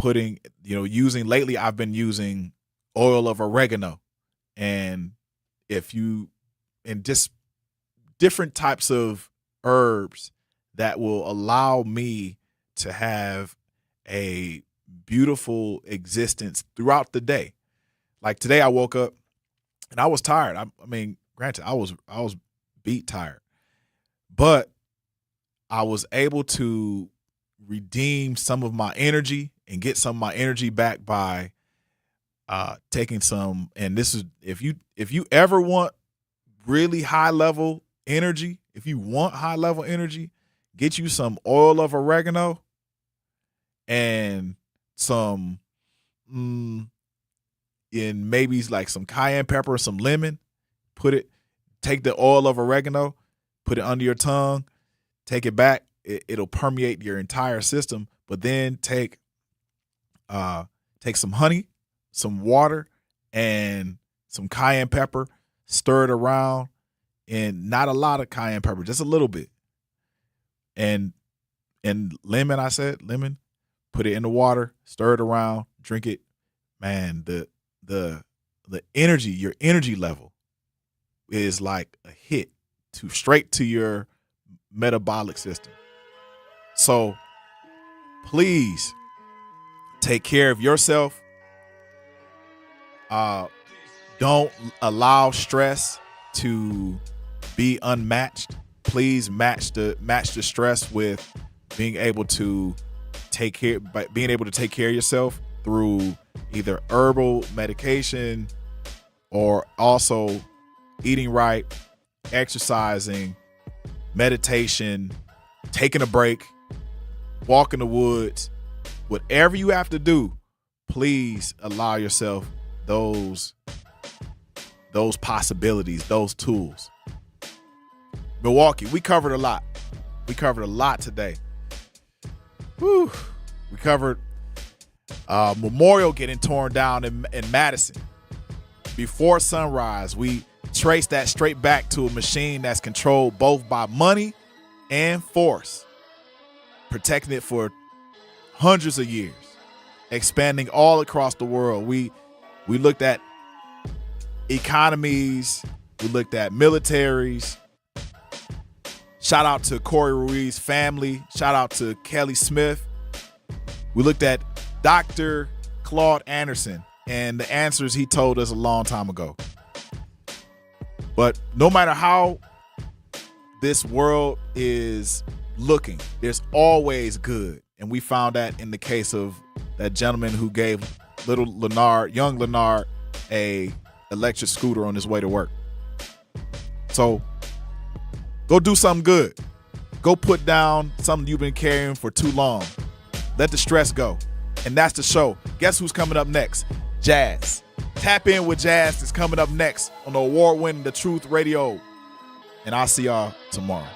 lately I've been using oil of oregano and just different types of herbs that will allow me to have a beautiful existence throughout the day. Like today I woke up and I was tired. I mean, granted, I was beat tired, but I was able to redeem some of my energy and get some of my energy back by taking some. And this is if you ever want really high level energy, get you some oil of oregano and some and maybe like some cayenne pepper or some lemon. Take the oil of oregano, put it under your tongue, take it back. It'll permeate your entire system. But then take some honey, some water, and some cayenne pepper, stir it around, and not a lot of cayenne pepper, just a little bit. And lemon, put it in the water, stir it around, drink it. Man, the energy, your energy level is like a hit straight to your metabolic system. So please take care of yourself. Don't allow stress to be unmatched. Please match the stress with being able to take care of yourself through either herbal medication or also eating right, exercising, meditation, taking a break, walk in the woods. Whatever you have to do, please allow yourself those possibilities, those tools. Milwaukee, we covered a lot. Today. Whew. We covered Memorial getting torn down in Madison. Before sunrise, we traced that straight back to a machine that's controlled both by money and force, protecting it for hundreds of years, expanding all across the world. We looked at economies, we looked at militaries. Shout out to Corey Ruiz's family. Shout out to Kelly Smith. We looked at Dr. Claude Anderson and the answers he told us a long time ago. But no matter how this world is looking, there's always good. And we found that in the case of that gentleman who gave young Leonard, a electric scooter on his way to work. So go do something good. Go put down something you've been carrying for too long. Let the stress go. And that's the show. Guess who's coming up next? Jazz. Tap in with Jazz is coming up next on the award-winning The Truth Radio. And I'll see y'all tomorrow.